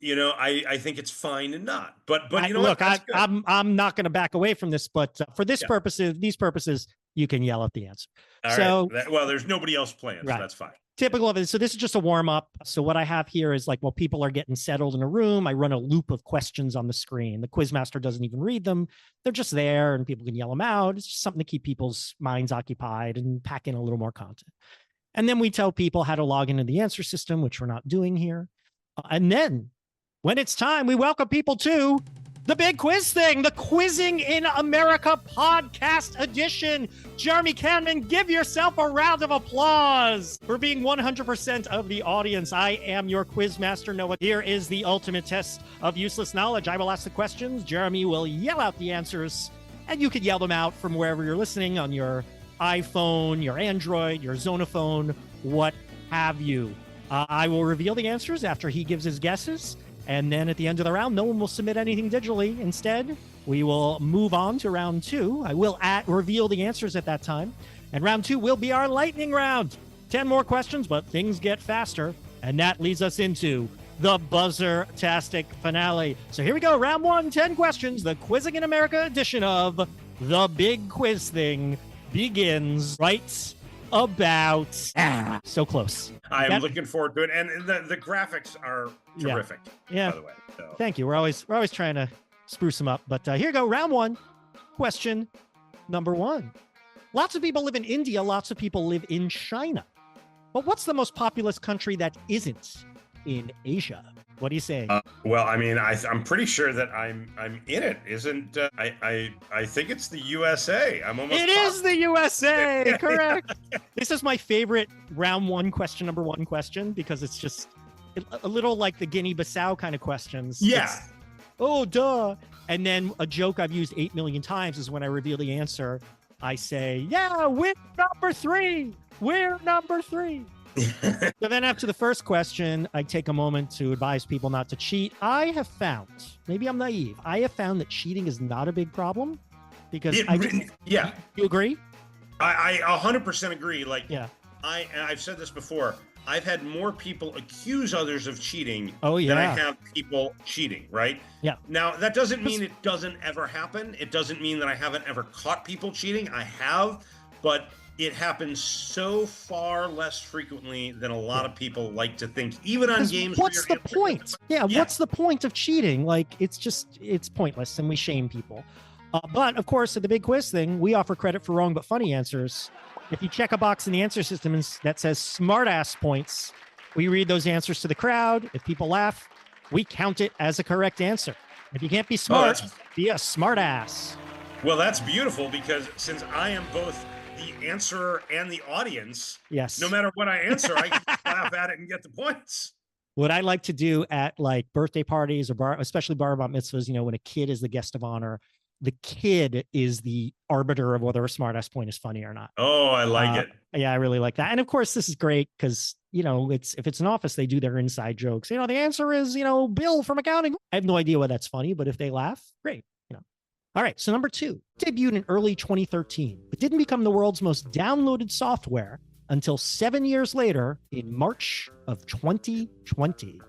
I think it's fine and not. But you know what? Look, That's good. I'm not going to back away from this, but for Yeah. these purposes, you can yell at the answer. All So, right. Well, there's nobody else playing, so right. that's fine. Typical of it. So this is just a warm up. So what I have here is like, while people are getting settled in a room, I run a loop of questions on the screen. The quizmaster doesn't even read them. They're just there and people can yell them out. It's just something to keep people's minds occupied and pack in a little more content. And then we tell people how to log into the answer system, which we're not doing here. And then when it's time, we welcome people to the big quiz thing, the Quizzing in America podcast edition. Jeremy Cannon, give yourself a round of applause for being 100% of the audience. I am your quizmaster, Noah. Here is the ultimate test of useless knowledge. I will ask the questions. Jeremy will yell out the answers, and you can yell them out from wherever you're listening on your iPhone, your Android, your Zonophone, what have you. I will reveal the answers after he gives his guesses. And then at the end of the round, no one will submit anything digitally. Instead, we will move on to round 2. I will reveal the answers at that time. And round 2 will be our lightning round. 10 more questions, but things get faster. And that leads us into the buzzer-tastic finale. So here we go. Round 1, 10 questions. The Quizzing in America edition of The Big Quiz Thing begins right about so close. I'm looking forward to it, and the graphics are terrific. Yeah. By the way, so. Thank you. We're always trying to spruce them up, but here you go. Round 1, question number 1. Lots of people live in India. Lots of people live in China. But what's the most populous country that isn't in Asia? What are you saying? Well, I mean, I'm pretty sure that I'm in it. Isn't I think it's the USA. I'm almost. It is the USA. Correct. This is my favorite round 1 question, number 1 question, because it's just a little like the Guinea-Bissau kind of questions. Yeah. Oh, duh. And then a joke I've used 8 million times is when I reveal the answer, I say, yeah, we're number 3. We're number 3. So then after the first question, I take a moment to advise people not to cheat. I have found, maybe I'm naive, I have found that cheating is not a big problem because yeah. You agree? I 100% agree. Like, yeah. I've said this before. I've had more people accuse others of cheating than I have people cheating, right? Yeah. Now, that doesn't mean it doesn't ever happen. It doesn't mean that I haven't ever caught people cheating. I have, but it happens so far less frequently than a lot of people like to think, even on games. What's the point? Yeah, what's the point of cheating? Like, it's pointless, and we shame people. But of course, at the big quiz thing, we offer credit for wrong but funny answers. If you check a box in the answer system that says smartass points, we read those answers to the crowd. If people laugh, we count it as a correct answer. If you can't be smart, be a smartass. Well, that's beautiful, because since I am both the answerer and the audience, yes, no matter what I answer, I can laugh at it and get the points. What I like to do at like birthday parties or especially bar mitzvahs, when a kid is the guest of honor, the kid is the arbiter of whether a smartass point is funny or not. Oh, I like it. Yeah, I really like that. And of course, this is great because, if it's an office, they do their inside jokes. The answer is, Bill from accounting. I have no idea why that's funny, but if they laugh, great. All right, so number 2, debuted in early 2013, but didn't become the world's most downloaded software until 7 years later in March of 2020.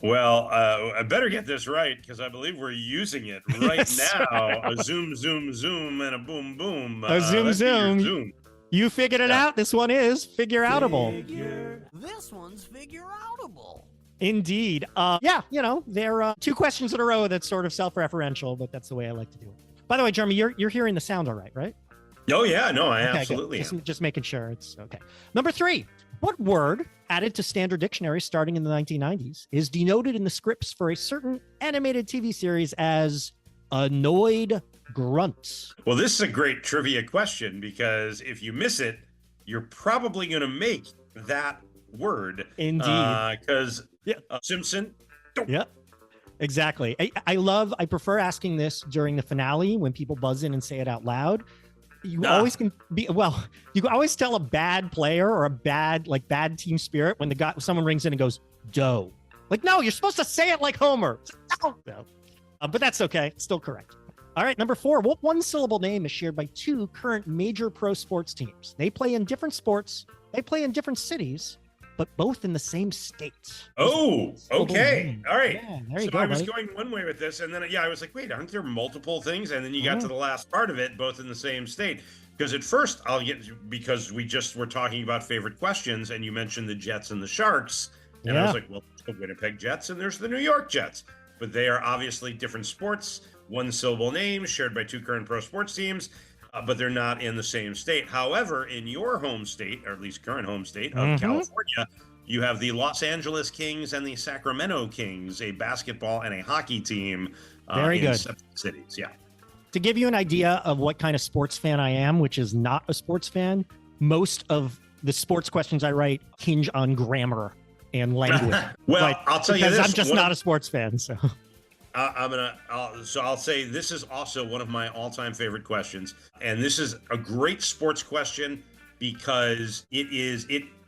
Well, I better get this right, because I believe we're using it right now. A zoom, zoom, zoom, and a boom, boom. A zoom, zoom. You figured it out. This one is figure-outable. This one's figure-outable. Indeed. There are 2 questions in a row that's sort of self-referential, but that's the way I like to do it. By the way, Jeremy, you're hearing the sound all right? Oh, yeah. No, I okay, absolutely am. Just making sure it's okay. Number 3, what word, added to standard dictionaries starting in the 1990s, is denoted in the scripts for a certain animated TV series as annoyed grunt? Well, this is a great trivia question, because if you miss it, you're probably going to make that word. Indeed. Because Simpson. Yeah, exactly. I prefer asking this during the finale when people buzz in and say it out loud. You always can be, you can always tell a bad player or a bad team spirit when someone rings in and goes, dough. Like, no, you're supposed to say it like Homer. No. But that's okay. It's still correct. All right, number 4, what one-syllable name is shared by 2 current major pro sports teams? They play in different sports. They play in different cities. but both in the same state. Oh, okay. All right. Yeah, there you So go, I was buddy. going one way with this, and then I was like, wait, aren't there multiple things? And then you got to the last part of it, both in the same state. Because at first because we just were talking about favorite questions, and you mentioned the Jets and the Sharks, and I was like, well, there's the Winnipeg Jets and there's the New York Jets, but they are obviously different sports, one syllable names shared by two current pro sports teams. But they're not in the same state. However, in your home state, or at least current home state of California, you have the Los Angeles Kings and the Sacramento Kings, a basketball and a hockey team. Very good. Separate cities. Yeah. To give you an idea of what kind of sports fan I am, which is not a sports fan, most of the sports questions I write hinge on grammar and language. Well, I'll tell you this. I'm just not a sports fan. So I'll say this is also one of my all-time favorite questions, and this is a great sports question because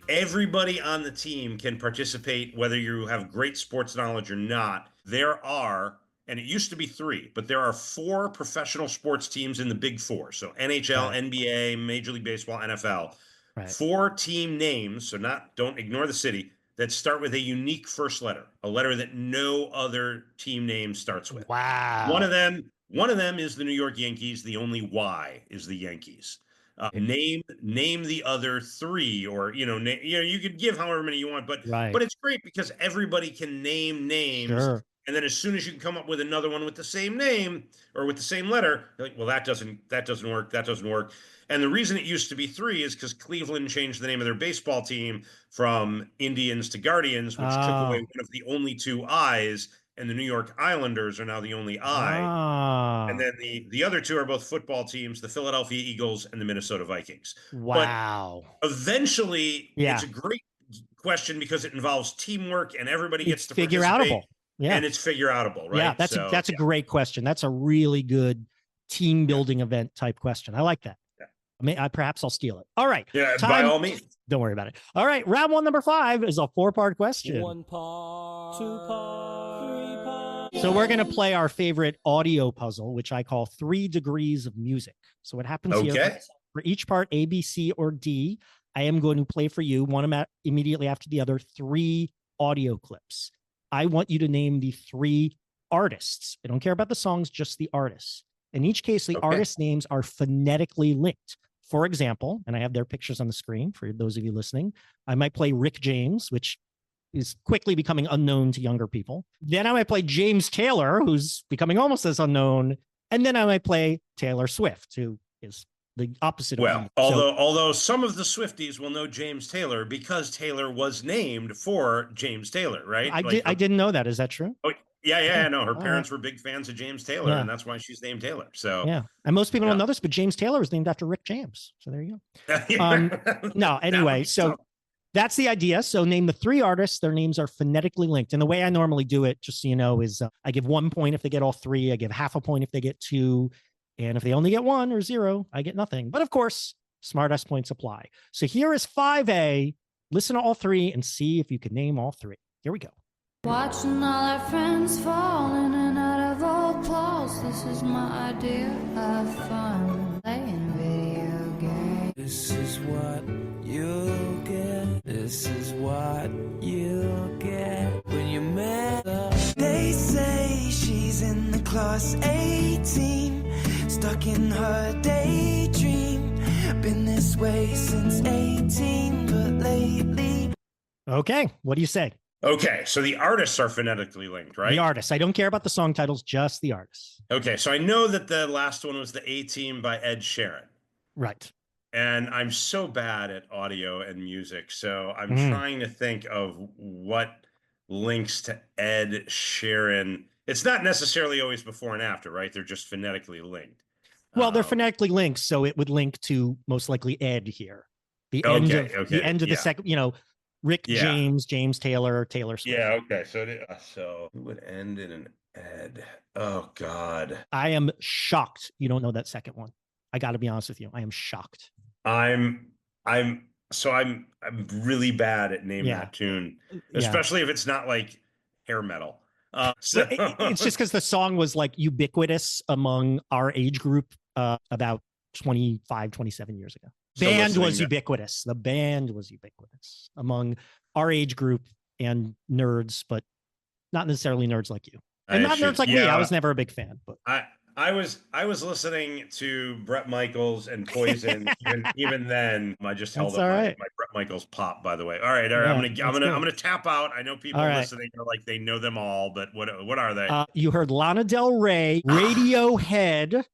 everybody on the team can participate, whether you have great sports knowledge or not. There are, and it used to be 3, but there are 4 professional sports teams in the Big Four. So NHL, NBA, Major League Baseball, NFL. 4 team names, so don't ignore the city, that start with a unique first letter, a letter that no other team name starts with. Wow. One of them is the New York Yankees. The only Y is the Yankees. Name the other 3, or you could give however many you want, but it's great because everybody can name names. Sure. And then as soon as you can come up with another one with the same name or with the same letter, you're like, well, that doesn't work. That doesn't work. And the reason it used to be 3 is because Cleveland changed the name of their baseball team from Indians to Guardians, which took away one of the only 2 I's, and the New York Islanders are now the only I. And then the other 2 are both football teams, the Philadelphia Eagles and the Minnesota Vikings. Wow. But eventually, it's a great question because it involves teamwork and everybody gets to figure participate. Outable. Yeah. And it's figure outable, right? Yeah, that's a great question. That's a really good team building event type question. I like that. Perhaps I'll steal it. All right. Yeah, by all means. Don't worry about it. All right. Round 1, number 5 is a 4-part question. 1 part, 2 part, 3 part. So we're going to play our favorite audio puzzle, which I call 3 degrees of music. So what happens here, for each part, A, B, C, or D, I am going to play for you, one immediately after the other, 3 audio clips. I want you to name the 3 artists. I don't care about the songs, just the artists. In each case, the artist names are phonetically linked. For example, and I have their pictures on the screen for those of you listening, I might play Rick James, which is quickly becoming unknown to younger people. Then I might play James Taylor, who's becoming almost as unknown. And then I might play Taylor Swift, who is the opposite of me. Although some of the Swifties will know James Taylor because Taylor was named for James Taylor, right? I didn't know that. Is that true? Oh, yeah. No, her parents were big fans of James Taylor, and that's why she's named Taylor. So yeah, and most people don't know this, but James Taylor was named after Rick James. So there you go. No, anyway, so that's the idea. So name the 3 artists. Their names are phonetically linked. And the way I normally do it, just so you know, is I give 1 point if they get all 3. I give half a point if they get 2. And if they only get 1 or 0, I get nothing. But of course, smartass points apply. So here is 5A. Listen to all 3 and see if you can name all 3. Here we go. Watching all our friends fall in and out of old clothes. This is my idea of fun. Playing video games. This is what you'll get. This is what you'll get when you met her. They say she's in the class 18, stuck in her daydream. Been this way since 18, but lately. Okay, what do you say? Okay, so the artists are phonetically linked, right? The artists. I don't care about the song titles, just the artists. Okay, so I know that the last one was the A-Team by Ed Sheeran. Right. And I'm so bad at audio and music, so I'm trying to think of what links to Ed Sheeran. It's not necessarily always before and after, right? They're just phonetically linked. Well, they're phonetically linked, so it would link to most likely Ed here. The end of the second, Rick James, James Taylor, Taylor Swift. Yeah, okay. So who would end in an Ed? Oh God. I am shocked you don't know that second one. I got to be honest with you. I am shocked. I'm really bad at naming that tune, especially if it's not like hair metal. It's just because the song was like ubiquitous among our age group about 25, 27 years ago. still Band was listening to- ubiquitous. The band was ubiquitous among our age group and nerds, but not necessarily nerds like you. And not nerds like me. I was never a big fan, but I was listening to Bret Michaels and Poison even then. I just held That's up all my right. Bret Michaels pop, by the way. All right. Yeah, I'm that's gonna good. tap out. I know people All right. listening are like they know them all, but what are they? You heard Lana Del Rey, Radiohead,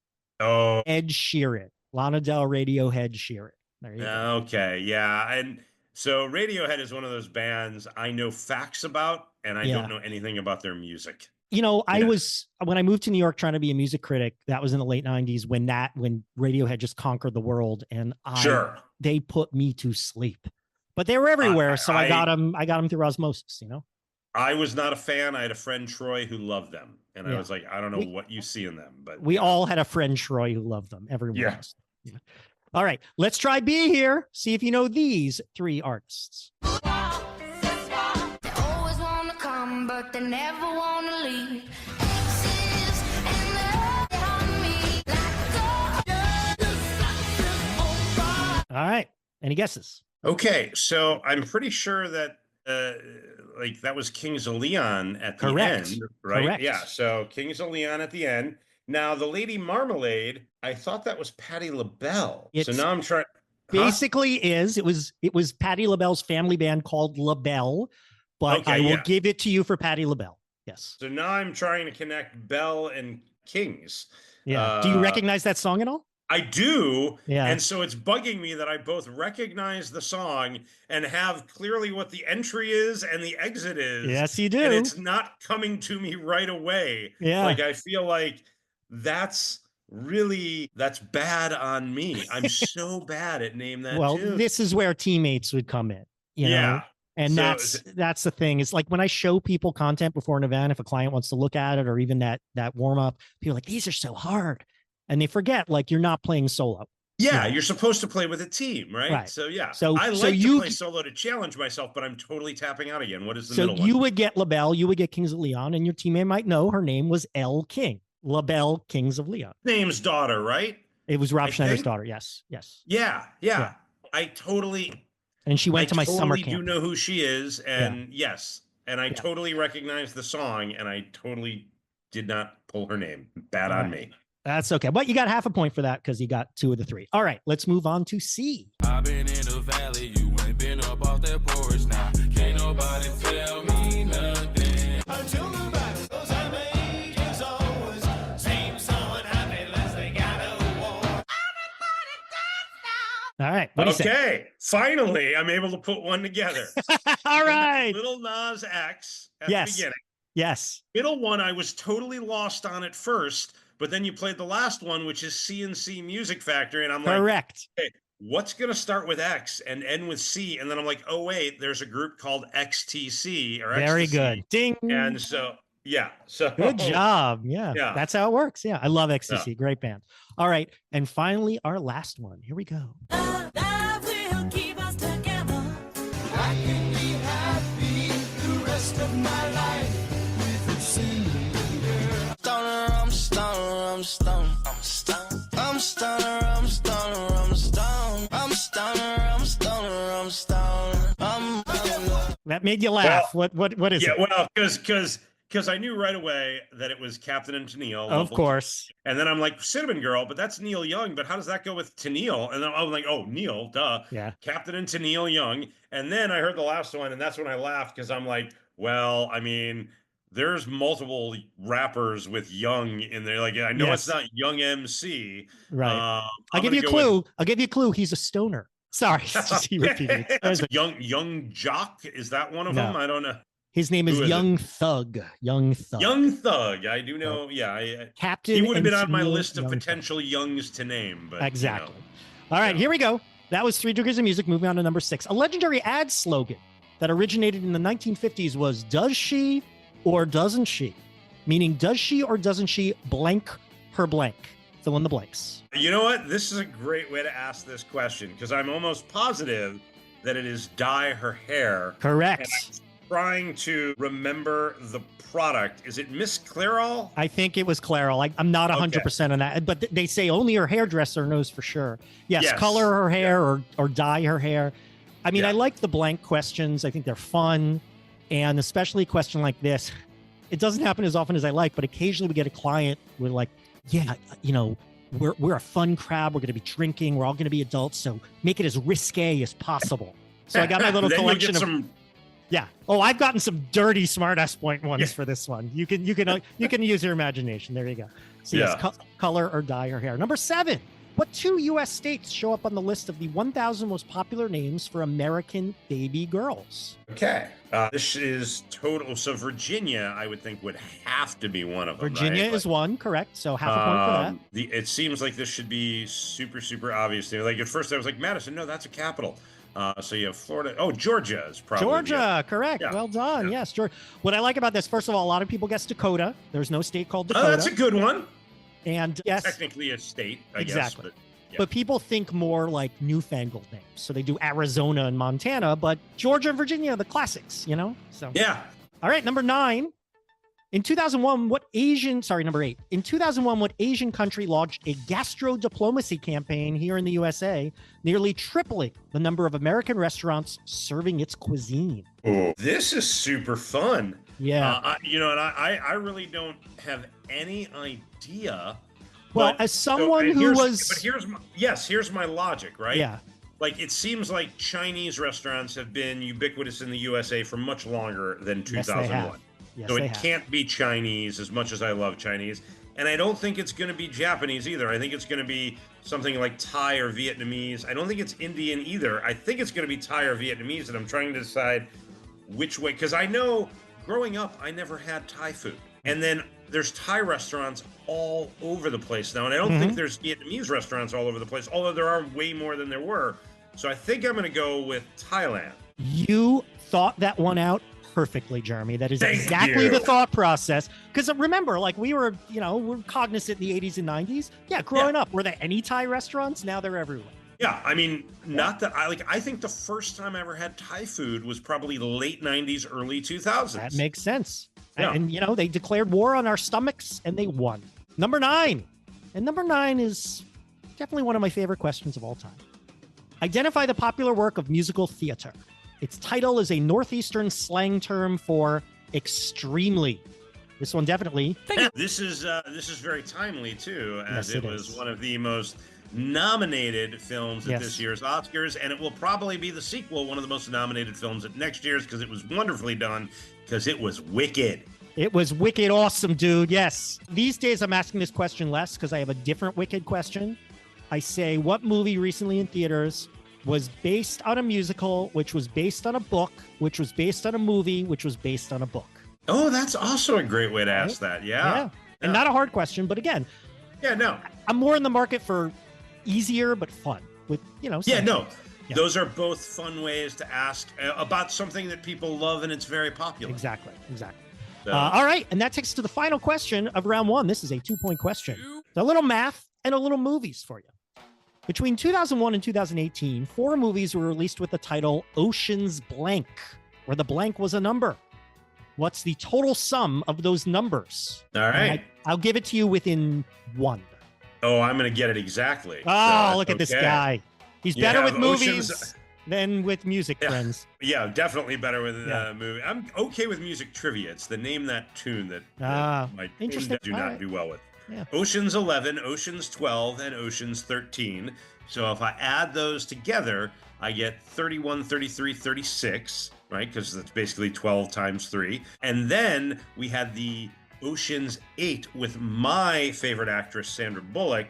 Oh, Ed Sheeran. Lana Del Radiohead Sheeran. There you go. okay, yeah. And so Radiohead is one of those bands I know facts about, and I Yeah. don't know anything about their music. You know, I Yeah. was when I moved to New York trying to be a music critic. That was in the late '90s when Radiohead just conquered the world, and Sure. they put me to sleep. But they were everywhere, so I got I- them. I got them through osmosis. You know. I was not a fan. I had a friend Troy who loved them, and I Yeah. was like, I don't know what you see in them, but We all had a friend Troy who loved them. Everyone. Yeah. Else. Yeah. All right, let's try B here. See if you know these 3 artists. They always wanna come, but they never wanna leave. Exes and they on me like All right, any guesses? Okay, so I'm pretty sure that like that was Kings of Leon at the Correct. end, right? Correct. Yeah, so Kings of Leon at the end. Now the Lady Marmalade, I thought that was Patti LaBelle. So It's now I'm trying. Basically, it was Patti LaBelle's family band called LaBelle, but Okay, I will yeah. give it to you for Patti LaBelle. Yes. So now I'm trying to connect Belle and Kings. Yeah. Do you recognize that song at all? I do. Yeah. And so it's bugging me that I both recognize the song and have clearly what the entry is and the exit is. Yes, you do. And it's not coming to me right away. Yeah. Like I feel like that's bad on me. I'm so bad at name that Well, tune. this is where teammates would come in. You know? Yeah. And So that's the thing. It's like when I show people content before an event, if a client wants to look at it or even that warm up, people are like, these are so hard. And they forget, like, you're not playing solo. Yeah, Yeah. you're supposed to play with a team, right? Right. So yeah. So- I so like you- to play solo to challenge myself, but I'm totally tapping out again. What is the So middle you one? would get LaBelle, you would get Kings of Leon, and your teammate might know her name was Elle King. LaBelle, Kings of Leon. Name's daughter, right? It was Rob I Schneider's think- daughter. Yes. Yes. Yeah. Yeah. I totally And she went to my summer do camp. know who she is, and yes, and I Yeah. totally recognize the song, and I totally did not pull her name. Bad All on right. me. That's okay. But you got half a point for that because you got 2 of the 3. All right, let's move on to C. I've been in the valley, you ain't been up off that porch now. Can't nobody tell me nothing. Until the battles I make is always seem so unhappy unless they got a war. All right. What do you say? Okay, finally, I'm able to put one together. All right. Little Nas X at Yes. the beginning. Yes. Middle one, I was totally lost on at first, but then you played the last one, which is CNC Music Factory, and I'm like, Correct. what's going to start with X and end with C? And then I'm like, oh, wait, there's a group called XTC or Very Ecstasy. good. Ding. And so, yeah. So Good job. Yeah, Yeah. That's how it works. Yeah. I love XTC. Great band. All right. And finally, our last one. Here we go. Love will keep us together. I can be happy the rest of my life with a single girl. Stoner, I'm stoner, I'm stoned. I'm stoned. I'm stoner, I'm stoner, I'm stoned. I'm stoner, I'm stoner, I'm stoned. I'm That made you laugh. What is Yeah, it? well, because I knew right away that it was Captain and Tennille. Of level course. 2. And then I'm like, Cinnamon Girl, but that's Neil Young. But how does that go with Tennille? And then I'm like, oh, Neil, duh. Yeah. Captain and Tennille Young. And then I heard the last one, and that's when I laughed because I'm like, well, I mean, there's multiple rappers with Young in there. Like, I know Yes. it's not Young MC. Right. I'll I'll give you a clue. I'll give you a clue. He's a stoner. Sorry. He repeated it. There's a- Young Jock. Is that one of No. them? I don't know. His name is Who is it? Young Thug. Young Thug. Young Thug. I do know. Yeah. Captain. He would have and been on my Tennille list of Young Thug. potential Youngs to name. But Exactly. You know. All right, Yeah. here we go. That was 3 Degrees of Music. Moving on to number 6. A legendary ad slogan that originated in the 1950s was "Does she or doesn't she?" Meaning, does she or doesn't she blank her blank? Fill in the blanks. You know what? This is a great way to ask this question because I'm almost positive that it is dye her hair. Correct. trying to remember the product. Is it Miss Clairol? I think it was Clairol. I'm not 100% on that, but they say only her hairdresser knows for sure. Yes, color her hair or dye her hair. I mean, I like the blank questions. I think they're fun, and especially a question like this. It doesn't happen as often as I like, but occasionally we get a client with like, yeah, you know, we're a fun crowd. We're going to be drinking. We're all going to be adults, so make it as risque as possible. So I got my little collection of. Yeah. Oh, I've gotten some dirty smartass point ones for this one. You can use your imagination. There you go. So yes, color or dye your hair. Number 7. What 2 U.S. states show up on the list of the 1,000 most popular names for American baby girls? Okay. This is total. So Virginia, I would think, would have to be one of them. Virginia is one, correct. So half a point for that. It seems like this should be super, super obvious to me. Like at first I was like, Madison, no, that's a capital. So you have Florida. Oh, Georgia is probably. Georgia, correct. Yeah. Well done. Yeah. Yes, Georgia. What I like about this, first of all, a lot of people guess Dakota. There's no state called Dakota. Oh, that's a good one. And yes, technically a state, I guess. But people think more like newfangled names. So they do Arizona and Montana, but Georgia and Virginia are the classics, you know? So yeah. All right, number 9. In 2001, number 8. In 2001, what Asian country launched a gastro diplomacy campaign here in the USA, nearly tripling the number of American restaurants serving its cuisine? Oh, this is super fun. Yeah. And I really don't have any idea. Well, as someone who was... But here's my logic, right? Yeah. Like, it seems like Chinese restaurants have been ubiquitous in the USA for much longer than 2001. Yes, so it can't be Chinese, as much as I love Chinese. And I don't think it's going to be Japanese either. I think it's going to be something like Thai or Vietnamese. I don't think it's Indian either. I think it's going to be Thai or Vietnamese, and I'm trying to decide which way. Because I know, growing up, I never had Thai food. And then there's Thai restaurants all over the place now. And I don't think there's Vietnamese restaurants all over the place, although there are way more than there were. So I think I'm going to go with Thailand. You thought that one out perfectly, Jeremy. That is exactly the thought process. Because remember, like we're cognizant in the 80s and 90s. Yeah, growing up, were there any Thai restaurants? Now they're everywhere. Yeah, I mean, not that I think the first time I ever had Thai food was probably the late 90s, early 2000s. That makes sense. Yeah. And they declared war on our stomachs and they won. Number 9. And number 9 is definitely one of my favorite questions of all time. Identify the popular work of musical theater. Its title is a Northeastern slang term for extremely. This one definitely. This is very timely too, as it was one of the most nominated films at this year's Oscars, and it will probably be the sequel, one of the most nominated films at next year's, because it was wonderfully done, because it was wicked. It was wicked awesome, dude. Yes. These days I'm asking this question less because I have a different wicked question. I say, what movie recently in theaters was based on a musical, which was based on a book, which was based on a movie, which was based on a book? Oh, that's also a great way to ask that. Yeah. And not a hard question, but again, I'm more in the market for easier but fun with, those are both fun ways to ask about something that people love and it's very popular. Exactly. So. All right, and that takes us to the final question of round 1. This is a 2-point question. So a little math and a little movies for you. Between 2001 and 2018, 4 movies were released with the title Ocean's Blank, where the blank was a number. What's the total sum of those numbers? All right. I'll give it to you within 1. Oh, I'm going to get it exactly. Oh, look at this guy. He's better with movies than with music, friends. Yeah, definitely better with movie. I'm okay with music trivia. It's the name that tune that my tune do not do well with. Yeah. Ocean's 11, Ocean's 12, and Ocean's 13. So if I add those together, I get 31, 33, 36, right? Because that's basically 12 times 3. And then we had the Ocean's 8 with my favorite actress, Sandra Bullock.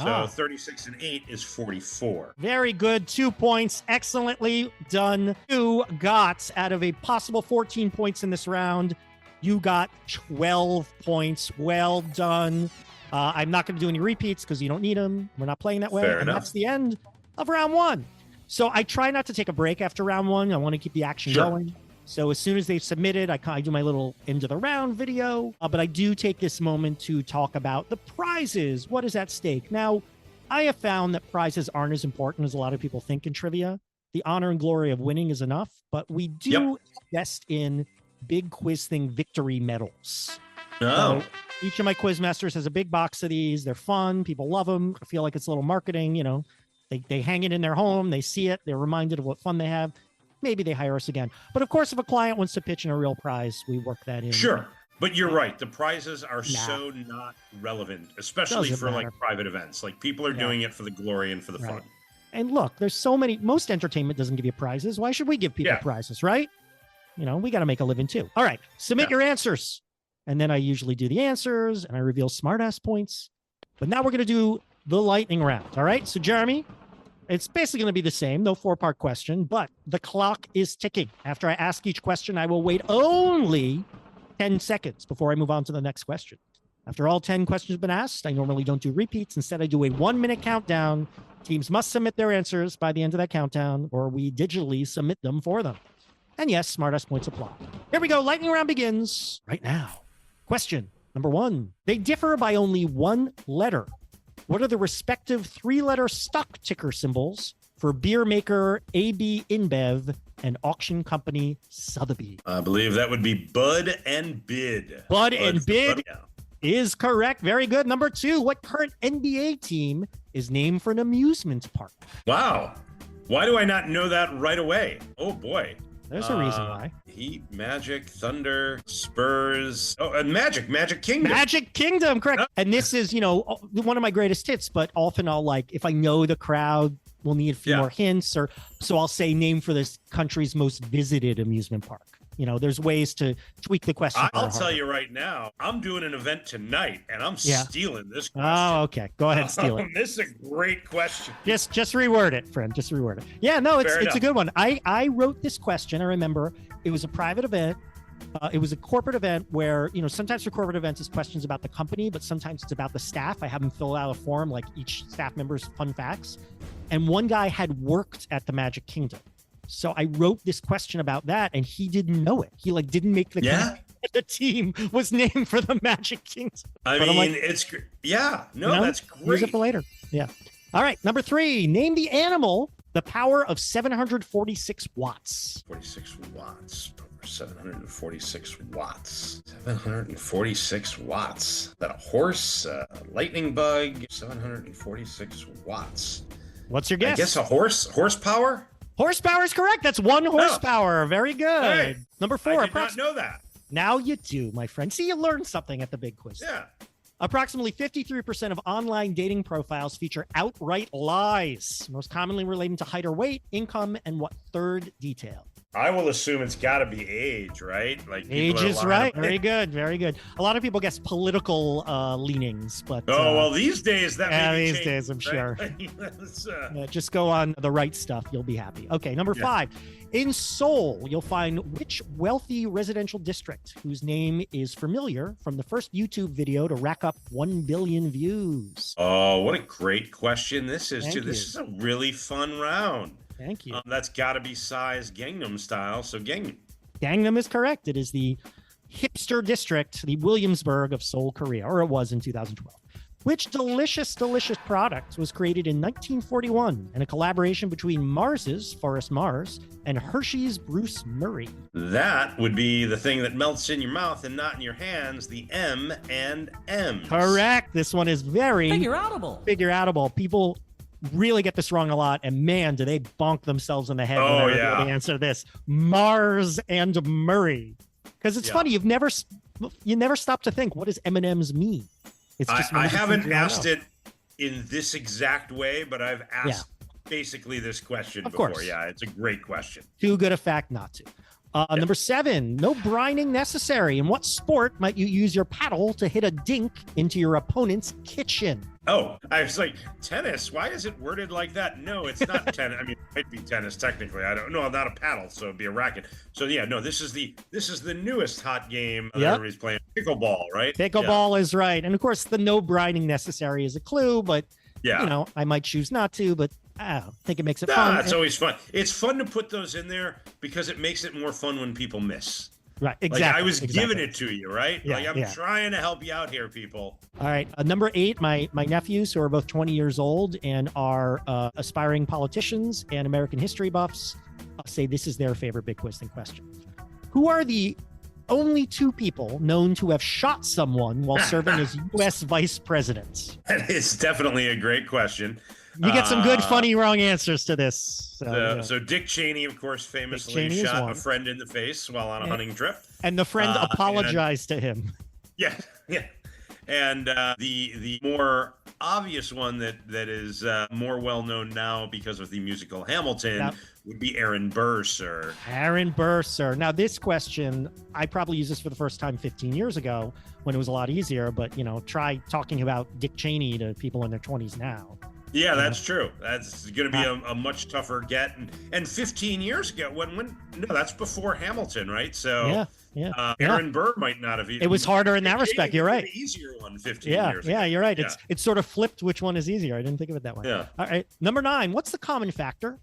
So 36 and 8 is 44. Very good. 2 points. Excellently done. You got, out of a possible 14 points in this round, you got 12 points. Well done. I'm not going to do any repeats because you don't need them. We're not playing that way. Fair enough. That's the end of round 1. So I try not to take a break after round 1. I want to keep the action going. So as soon as they've submitted, I do my little end of the round video. But I do take this moment to talk about the prizes. What is at stake? Now, I have found that prizes aren't as important as a lot of people think in trivia. the honor and glory of winning is enough, but we do invest in big quiz thing victory medals. Oh. So each of my quiz masters has a big box of these. They're fun. People love them. I feel like it's a little marketing, they hang it in their home. They see it. They're reminded of what fun they have. Maybe they hire us again. But of course, if a client wants to pitch in a real prize, we work that in. Sure. But you're right. The prizes are so not relevant, especially for like private events. Like people are doing it for the glory and for the fun. And look, there's so many, most entertainment doesn't give you prizes. Why should we give people prizes, right? We got to make a living too. All right. Submit your answers. And then I usually do the answers and I reveal smartass points. But now we're going to do the lightning round. All right. So Jeremy, it's basically going to be the same. No 4-part question, but the clock is ticking. After I ask each question, I will wait only 10 seconds before I move on to the next question. After all 10 questions have been asked, I normally don't do repeats. Instead, I do a 1-minute countdown. Teams must submit their answers by the end of that countdown, or we digitally submit them for them. And yes, smartass points apply. Here we go. Lightning round begins right now. Question number 1. They differ by only 1 letter. What are the respective 3-letter stock ticker symbols for beer maker AB InBev and auction company Sotheby's? I believe that would be Bud and Bid. Bud and Bid is correct. Very good. Number 2, what current NBA team is named for an amusement park? Wow. Why do I not know that right away? Oh, boy. There's a reason why. Heat, Magic, Thunder, Spurs. Oh, and Magic Kingdom. Magic Kingdom, correct. And this is, one of my greatest hits, but often I'll if I know the crowd will need a few more hints, so I'll say name for this country's most visited amusement park. There's ways to tweak the question. I'll tell you right now, I'm doing an event tonight and I'm stealing this question. Oh, okay. Go ahead, steal it. This is a great question. Just reword it, friend. Just reword it. Yeah, no, it's a good one. I wrote this question. I remember it was a private event. It was a corporate event where, sometimes for corporate events, it's questions about the company, but sometimes it's about the staff. I have them fill out a form, like each staff member's fun facts. And one guy had worked at the Magic Kingdom. So I wrote this question about that, and he didn't know it. He didn't make the the team was named for the Magic Kingdom. I mean, it's that's great. Use it for later. Yeah. All right, number 3. Name the animal. The power of 746 watts. 46 watts. 746 watts. 746 watts. Is that a horse? A lightning bug? 746 watts. What's your guess? I guess a horsepower? Horsepower is correct. That's 1 horsepower. Oh. Very good. Hey, Number 4. I did not know that. Now you do, my friend. See, you learned something at the big quiz. Yeah. Approximately 53% of online dating profiles feature outright lies, most commonly relating to height or weight, income, and what third detail? I will assume it's got to be age, right? Like age is right. Very good. Very good. A lot of people guess political leanings, but these days these days I'm sure. Just go on the right stuff. You'll be happy. Okay, number 5. In Seoul, you'll find which wealthy residential district whose name is familiar from the first YouTube video to rack up 1 billion views. Oh, what a great question this is! This is a really fun round. Thank you. That's got to be size Gangnam style. So Gangnam. Gangnam is correct. It is the hipster district, the Williamsburg of Seoul, Korea, or it was in 2012. Which delicious product was created in 1941 in a collaboration between Mars's Forrest Mars and Hershey's Bruce Murray? That would be the thing that melts in your mouth and not in your hands, the M&M's. Correct. This one is very figure-outable. People really get this wrong a lot, and man, do they bonk themselves in the head whenever they answer this. Mars and Murray. Because it's funny, you never stop to think, what does M&M's mean? It's just I haven't asked it in this exact way, but I've asked basically this question before. Course. Yeah, it's a great question. Too good a fact not to. Number 7, no brining necessary. In what sport might you use your paddle to hit a dink into your opponent's kitchen? Oh, I was like, tennis? Why is it worded like that? No, it's not tennis. I mean, it might be tennis technically. I don't know. Not a paddle, so it'd be a racket. So yeah, no, this is the newest hot game that everybody's playing. Pickleball, right? Pickleball is right. And of course, the no brining necessary is a clue, but I might choose not to, but I think it makes it fun. It's always fun. It's fun to put those in there because it makes it more fun when people miss. Right. Like Exactly. I was exactly. giving it to you, right? Yeah, Like I'm yeah. trying to help you out here, people. All right. Number 8, my nephews, who are both 20 years old and are aspiring politicians and American history buffs, say this is their favorite big quiz thing question. Who are the only 2 people known to have shot someone while serving as U.S. vice president? That is definitely a great question. You get some good, funny, wrong answers to this. So Dick Cheney, of course, famously Cheney is shot one. a friend in the face while on a hunting trip. And the friend apologized to him. Yeah, yeah. And the more obvious one that is more well known now because of the musical Hamilton would be Aaron Burr, sir. Aaron Burr, sir. Now, this question, I probably used this for the first time 15 years ago when it was a lot easier, but, try talking about Dick Cheney to people in their 20s now. Yeah, that's true. That's going to be a much tougher get. And 15 years ago, no, that's before Hamilton, right? So Aaron Burr might not have. It was harder in that respect. You're right. The easier one 15 years ago. Yeah, you're right. It's sort of flipped which one is easier. I didn't think of it that way. Yeah. All right. Number 9, what's the common factor?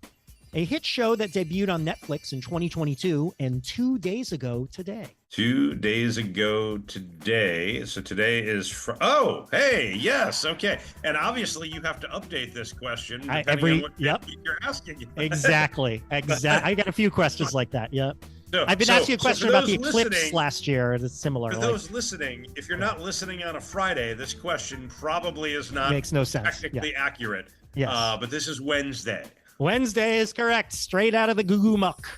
A hit show that debuted on Netflix in 2022 and 2 days ago today. 2 days ago today. So today is oh, hey, yes, okay. And obviously you have to update this question depending on what you're asking. Exactly. I got a few questions like that. Yep. So, I've been asking you a question about the eclipse last year. It's similar. For those listening, if you're not listening on a Friday, this question probably is not makes no sense. Technically accurate. Yes. But this is Wednesday. Wednesday is correct. Straight out of the goo-goo muck.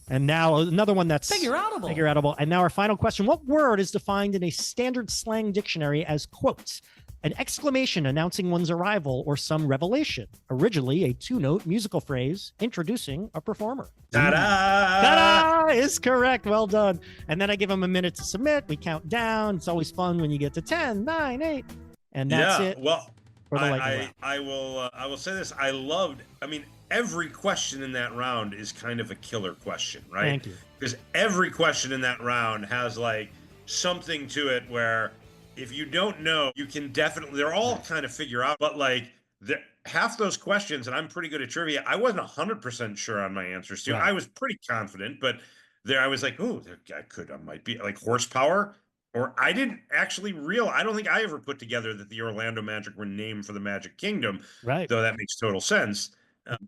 And now another one that's figure-outable. And now our final question. What word is defined in a standard slang dictionary as, quote, an exclamation announcing one's arrival or some revelation? Originally a 2-note musical phrase introducing a performer. Ta-da! Ta-da is correct. Well done. And then I give them a minute to submit. We count down. It's always fun when you get to 10, 9, 8. And that's it. Well, for the lightning round. I will say this. Every question in that round is kind of a killer question, right? Thank you. Because every question in that round has like something to it where if you don't know, you can definitely, they're all kind of figure out, but like half those questions, and I'm pretty good at trivia, I wasn't 100% sure on my answers to. Right. I was pretty confident, but there I was like, oh, I might be like horsepower. Or I didn't actually I don't think I ever put together that the Orlando Magic were named for the Magic Kingdom. Right. Though that makes total sense.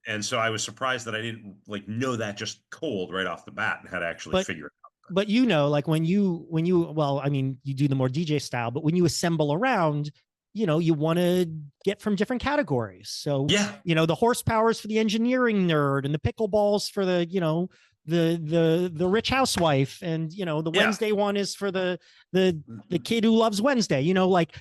And so I was surprised that I didn't know that just cold right off the bat and had to actually figure it out. But like when you do the more DJ style, but when you assemble around, you want to get from different categories. So, the horsepowers for the engineering nerd and the pickleballs for the, the rich housewife, and the Wednesday one is for the kid who loves Wednesday,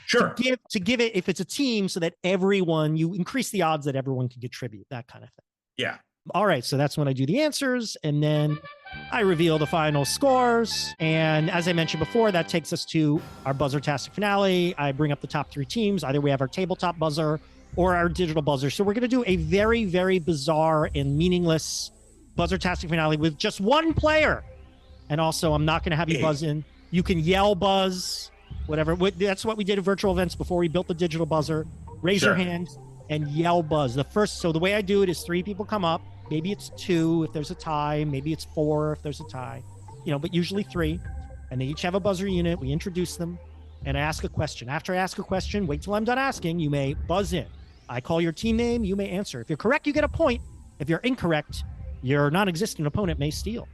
sure. to give it, if it's a team, so that you increase the odds that everyone can contribute, that kind of thing. Yeah. All right. So that's when I do the answers, and then I reveal the final scores. And as I mentioned before, that takes us to our Buzzertastic finale. I bring up the top 3 teams. Either we have our tabletop buzzer or our digital buzzer. So we're going to do a very, very bizarre and meaningless Buzzertastic finale with just one player. And also, I'm not going to have you buzz in. You can yell, buzz, whatever. That's what we did at virtual events before we built the digital buzzer. Raise your hand and yell, buzz. So the way I do it is 3 people come up. Maybe it's 2 if there's a tie. Maybe it's 4 if there's a tie. But usually 3. And they each have a buzzer unit. We introduce them. And I ask a question. After I ask a question, wait till I'm done asking. You may buzz in. I call your team name. You may answer. If you're correct, you get a point. If you're incorrect, your non-existent opponent may steal.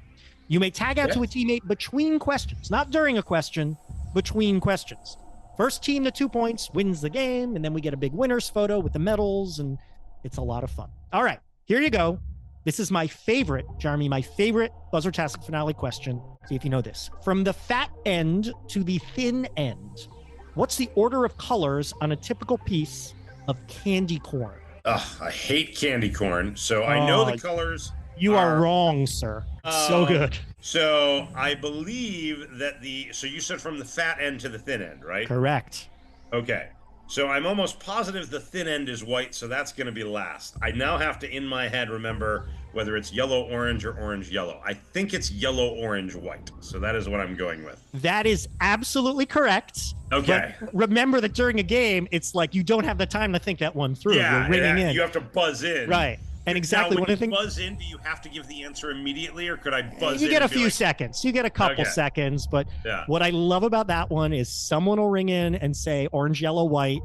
You may tag out to a teammate between questions, not during a question, between questions. First team to 2 points wins the game, and then we get a big winner's photo with the medals, and it's a lot of fun. All right, here you go. This is my favorite, Jeremy, my favorite Buzzertastic finale question. See if you know this. From the fat end to the thin end, what's the order of colors on a typical piece of candy corn? I hate candy corn, so I know the colors. You are wrong, sir. So good. So I believe that so you said from the fat end to the thin end, right? Correct. Okay. So I'm almost positive the thin end is white, so that's going to be last. I now have to, in my head, remember whether it's yellow, orange, or orange, yellow. I think it's yellow, orange, white. So that is what I'm going with. That is absolutely correct. Okay. But remember that during a game, it's like you don't have the time to think that one through. Yeah, you're ringing in. You have to buzz in. Right. And exactly now, what when I you think. buzz in, do you have to give the answer immediately, or could I buzz You in? get a and be few like, seconds. You get a couple Okay. seconds. But Yeah. what I love about that one is someone will ring in and say orange, yellow, white.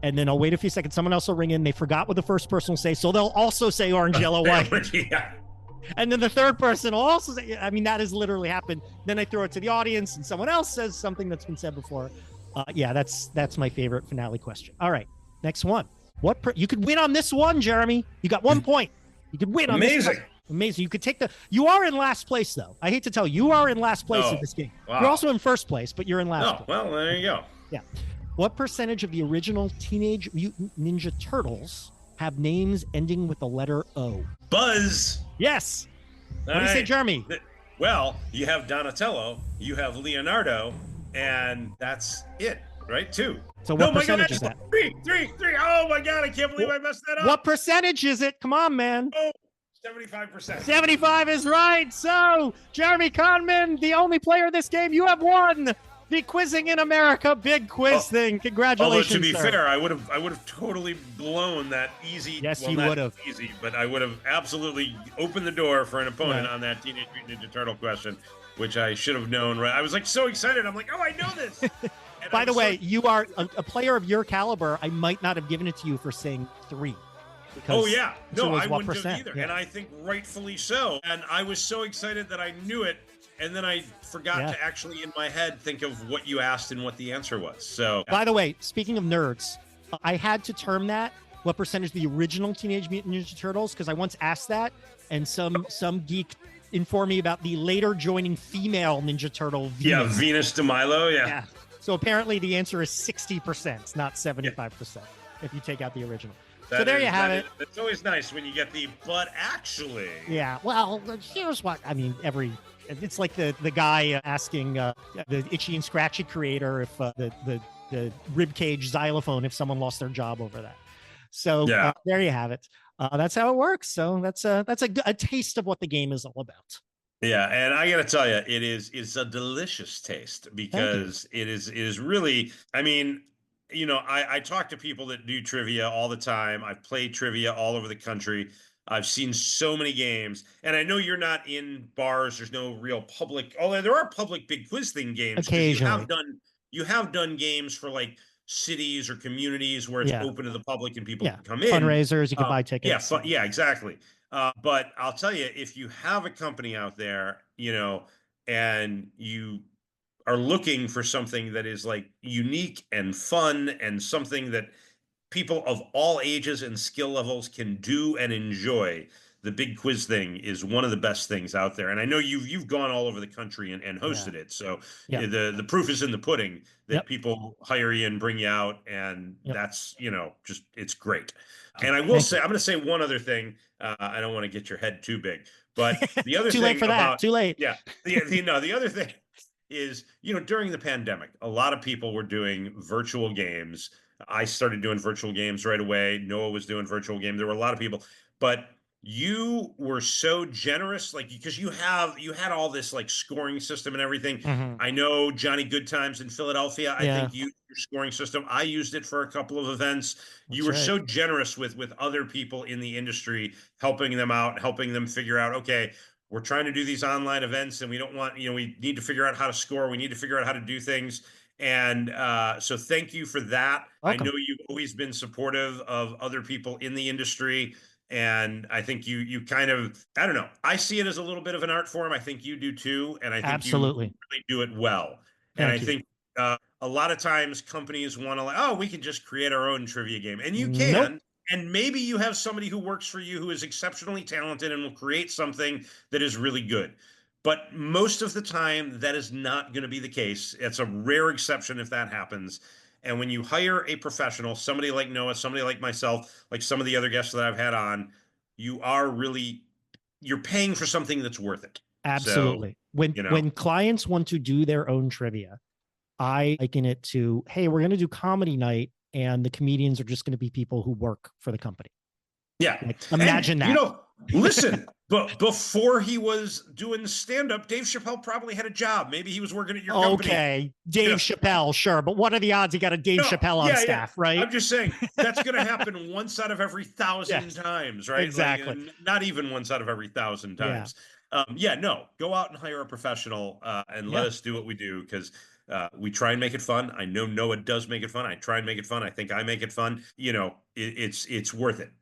And then I'll wait a few seconds. Someone else will ring in. They forgot what the first person will say. So they'll also say orange, yellow, white. Yeah. And then the third person will also say, I mean, that has literally happened. Then I throw it to the audience and someone else says something that's been said before. Yeah, that's my favorite finale question. All right, next one. You could win on this one, Jeremy. You got 1 point. You could win on this. Amazing. Amazing. You could take you are in last place, though. I hate to tell you are in last place in this game. Wow. You're also in first place, but you're in last place. Well, there you go. Yeah. What percentage of the original Teenage Mutant Ninja Turtles have names ending with the letter O? Buzz. Yes. What do you say, Jeremy? Well, you have Donatello, you have Leonardo, and that's it, right? 2. So what percentage is that? 3. Oh my God, I can't believe I messed that up. What percentage is it? Come on, man. 75%. 75 is right. So, Jeremy Conman, the only player of this game, you have won the Quizzing in America big quiz thing. Congratulations. Although to be sir. fair, I would have totally blown that easy. Yes, well, you not would have. easy, but I would have absolutely opened the door for an opponent on that Teenage Mutant Ninja Turtle question, which I should have known. Right, I was like so excited. I'm like, oh, I know this. By the way, you are a player of your caliber. I might not have given it to you for saying 3. Oh yeah, no, I wouldn't percent? have either, yeah. and I think rightfully so. And I was so excited that I knew it, and then I forgot to actually, in my head, think of what you asked and what the answer was. So, by the way, speaking of nerds, I had to term that what percentage of the original Teenage Mutant Ninja Turtles, because I once asked that, and some geek informed me about the later joining female Ninja Turtle. Venus. Yeah, Venus de Milo. Yeah. So apparently the answer is 60%, not 75%, if you take out the original. So there you have it. It's always nice when you get the but actually. Yeah. Well, here's what I mean. It's like the guy asking the Itchy and Scratchy creator if the ribcage xylophone if someone lost their job over that. So there you have it. That's how it works. So that's a taste of what the game is all about. Yeah, and I got to tell you, it's a delicious taste because it is really. I mean, you know, I talk to people that do trivia all the time. I've played trivia all over the country. I've seen so many games, and I know you're not in bars. There's no real public, although there are public big quiz thing games. Occasionally, you have done games for like cities or communities where it's open to the public and people can come in. Fundraisers, you can buy tickets. Yeah, exactly. But I'll tell you, if you have a company out there, you know, and you are looking for something that is like unique and fun and something that people of all ages and skill levels can do and enjoy, the big quiz thing is one of the best things out there. And I know you've gone all over the country and hosted it. So the proof is in the pudding that people hire you and bring you out. And that's, you know, just, it's great. And I will say, I'm going to say one other thing. I don't want to get your head too big, but the other too thing late for that. Too late. Yeah. The other thing is, you know, during the pandemic, a lot of people were doing virtual games. I started doing virtual games right away. Noah was doing virtual games. There were a lot of people, but you were so generous, like, because you had all this like scoring system and everything. I know Johnny Goodtimes in Philadelphia, I think used your scoring system. I used it for a couple of events. You were so generous with other people in the industry, helping them out, helping them figure out, okay, we're trying to do these online events and we don't want, you know, we need to figure out how to score. We need to figure out how to do things. And so thank you for that. Welcome. I know you've always been supportive of other people in the industry. And I think you kind of, I don't know, I see it as a little bit of an art form. I think you do too. And I think you really do it well. And I think a lot of times companies want to like, oh, we can just create our own trivia game. And you can. And maybe you have somebody who works for you who is exceptionally talented and will create something that is really good. But most of the time, that is not going to be the case. It's a rare exception if that happens. And when you hire a professional, somebody like Noah, somebody like myself, like some of the other guests that I've had on, you're paying for something that's worth it. Absolutely. So, when clients want to do their own trivia, I liken it to, hey, we're going to do comedy night, and the comedians are just going to be people who work for the company. Yeah. Like, imagine that. You know, Listen, but before he was doing stand-up, Dave Chappelle probably had a job. Maybe he was working at your company. Okay, Dave Yeah. Chappelle, sure, but what are the odds he got a Dave No, Chappelle on yeah, staff, right? I'm just saying that's going to happen once out of every 1,000 Yes, times, right? exactly. Like, not even once out of every 1,000 Yeah. times. No, go out and hire a professional and let us do what we do, because we try and make it fun. I know Noah does make it fun. I try and make it fun. I think I make it fun. It's worth it.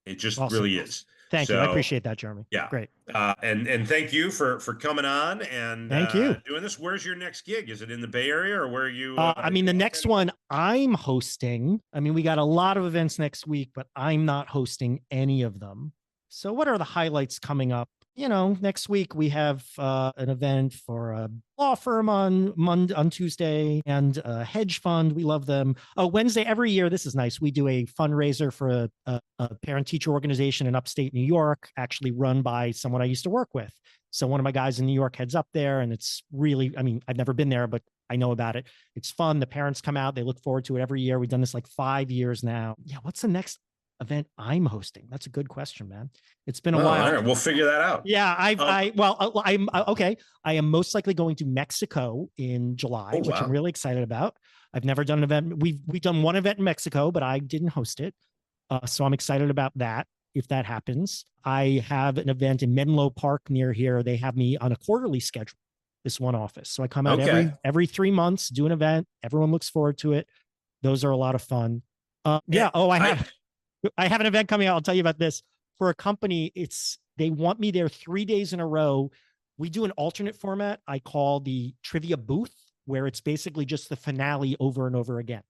It just Awesome. really is. Thank you. I So, appreciate that, Jeremy. yeah. Great. And thank you for coming on and Thank you. doing this. Where's your next gig? Is it in the Bay Area, or where are you? I mean, the next one I'm hosting, I mean, we got a lot of events next week, but I'm not hosting any of them. So what are the highlights coming up? Next week we have an event for a law firm on Tuesday, and a hedge fund. We love them. Oh, Wednesday every year. This is nice. We do a fundraiser for a parent teacher organization in upstate New York, actually run by someone I used to work with. So one of my guys in New York heads up there, and it's really, I mean, I've never been there, but I know about it. It's fun. The parents come out. They look forward to it every year. We've done this like 5 years now. Yeah. What's the next event I'm hosting? That's a good question, man. It's been a while. All right, we'll figure that out. Yeah, I'm okay. I am most likely going to Mexico in July, which I'm really excited about. I've never done an event. We've done one event in Mexico, but I didn't host it. So I'm excited about that if that happens. I have an event in Menlo Park near here. They have me on a quarterly schedule, this one office. So I come out every 3 months, do an event. Everyone looks forward to it. Those are a lot of fun. I have an event coming out. I'll tell you about this. For a company, they want me there 3 days in a row. We do an alternate format I call the trivia booth, where it's basically just the finale over and over again.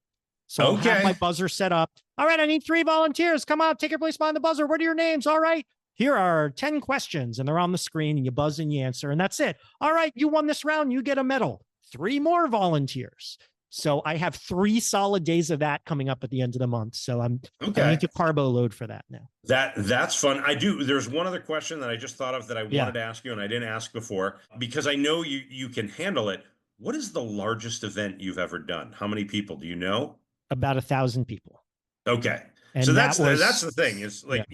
So I'll have my buzzer set up. All right, I need 3 volunteers. Come on, take your place behind the buzzer. What are your names? All right. Here are 10 questions, and they're on the screen, and you buzz and you answer, and that's it. All right, you won this round. You get a medal. 3 more volunteers. So I have 3 solid days of that coming up at the end of the month. So I need to carbo load for that now. That's fun. I do. There's one other question that I just thought of that I wanted to ask you, and I didn't ask before, because I know you can handle it. What is the largest event you've ever done? How many people do you know? About 1,000 people. Okay. And so that's the thing is like,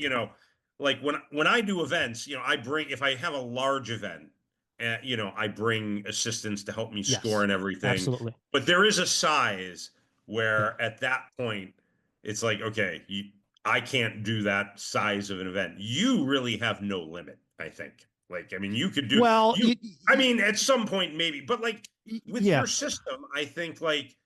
like when I do events, if I have a large event, I bring assistants to help me score and everything. Absolutely. But there is a size where at that point, it's like, okay, I can't do that size of an event. You really have no limit, I think. Like, I mean, you could do, I mean, at some point maybe, but like with your system, I think like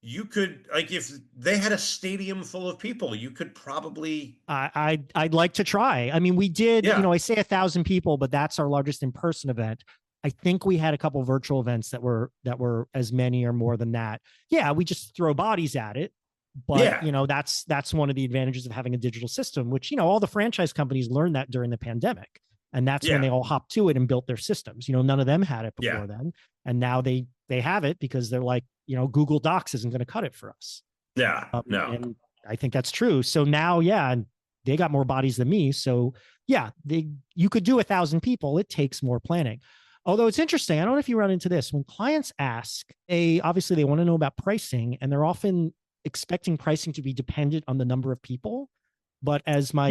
you could, like, if they had a stadium full of people, you could probably. I'd like to try. I mean, we did, I say 1,000 people, but that's our largest in-person event. I think we had a couple virtual events that were as many or more than that. Yeah, we just throw bodies at it. But that's one of the advantages of having a digital system, which, all the franchise companies learned that during the pandemic. And that's when they all hopped to it and built their systems. None of them had it before then. And now they have it because they're like, Google Docs isn't going to cut it for us. Yeah. No. And I think that's true. So now, they got more bodies than me. So you could do 1,000 people. It takes more planning. Although it's interesting. I don't know if you run into this when clients ask, obviously they want to know about pricing, and they're often expecting pricing to be dependent on the number of people. But as my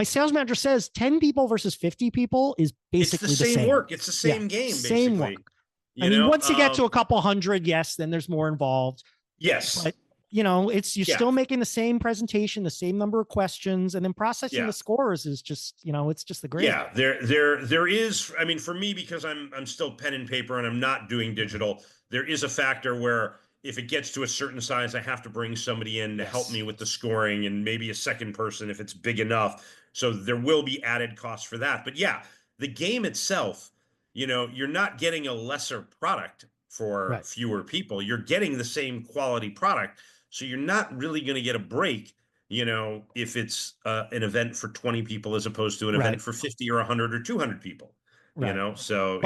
sales manager says, 10 people versus 50 people is basically the same work. It's the same game, basically. Same work. Once you get to a couple hundred, then there's more involved. Yes. But, you're still making the same presentation, the same number of questions, and then processing the scores is just, it's just the great. Yeah, there is, I mean, for me, because I'm still pen and paper and I'm not doing digital, there is a factor where if it gets to a certain size, I have to bring somebody in to help me with the scoring, and maybe a second person if it's big enough. So there will be added costs for that. But the game itself, you're not getting a lesser product for fewer people. You're getting the same quality product. So you're not really going to get a break, if it's an event for 20 people as opposed to an event for 50 or 100 or 200 people, so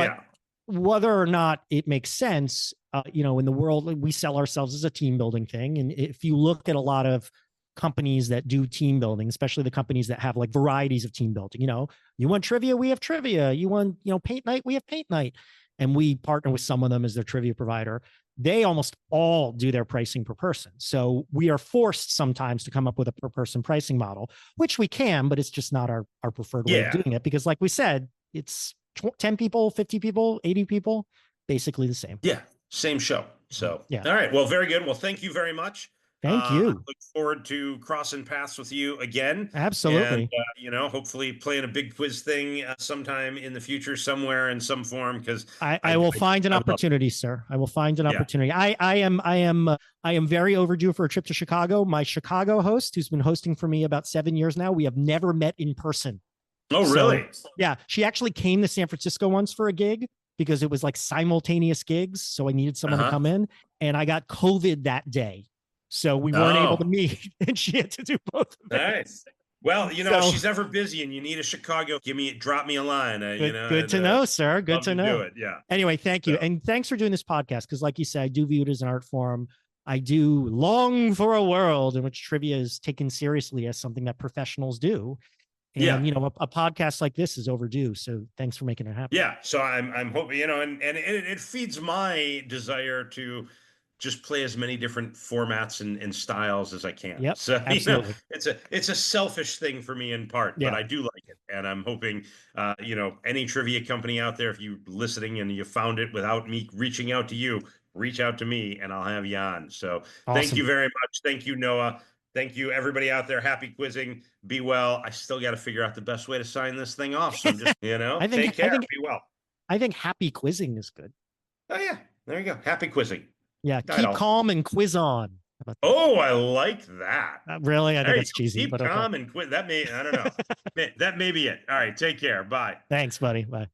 whether or not it makes sense, in the world, we sell ourselves as a team building thing. And if you look at a lot of companies that do team building, especially the companies that have like varieties of team building, you want trivia, we have trivia. You want, paint night, we have paint night. And we partner with some of them as their trivia provider. they almost all do their pricing per person. So we are forced sometimes to come up with a per person pricing model, which we can, but it's just not our preferred way of doing it. Because like we said, it's 10 people, 50 people, 80 people, basically the same. Yeah, same show. So, yeah. All right. Well, very good. Well, thank you very much. Thank you. I look forward to crossing paths with you again. Absolutely. And, hopefully playing a big quiz thing sometime in the future, somewhere in some form, because I will find an opportunity, sir. I will find an opportunity. I am very overdue for a trip to Chicago. My Chicago host, who's been hosting for me about 7 years now, we have never met in person. Oh, really? Yeah. She actually came to San Francisco once for a gig because it was like simultaneous gigs. So I needed someone to come in, and I got COVID that day. So we weren't able to meet, and she had to do both of them. Nice. Well, she's ever busy, and you need a Chicago. Drop me a line. Good to know, sir. Good to know. Do it. Yeah. Anyway, thank you, and thanks for doing this podcast. Because, like you said, I do view it as an art form. I do long for a world in which trivia is taken seriously as something that professionals do. And a podcast like this is overdue. So thanks for making it happen. Yeah. So I'm hoping, and it feeds my desire to just play as many different formats and styles as I can. Yep, so absolutely. It's a selfish thing for me in part, but I do like it, and I'm hoping any trivia company out there, if you're listening and you found it without me reaching out to you, reach out to me and I'll have you on. So Thank you very much. Thank you, Noah. Thank you, everybody out there. Happy quizzing. Be well. I still got to figure out the best way to sign this thing off. So I'm just, take care. Be well. I think happy quizzing is good. Oh, yeah. There you go. Happy quizzing. Yeah. Keep calm and quiz on. Oh, I like that. Really? I think it's cheesy. Keep calm and quiz. I don't know. That may be it. All right. Take care. Bye. Thanks, buddy. Bye.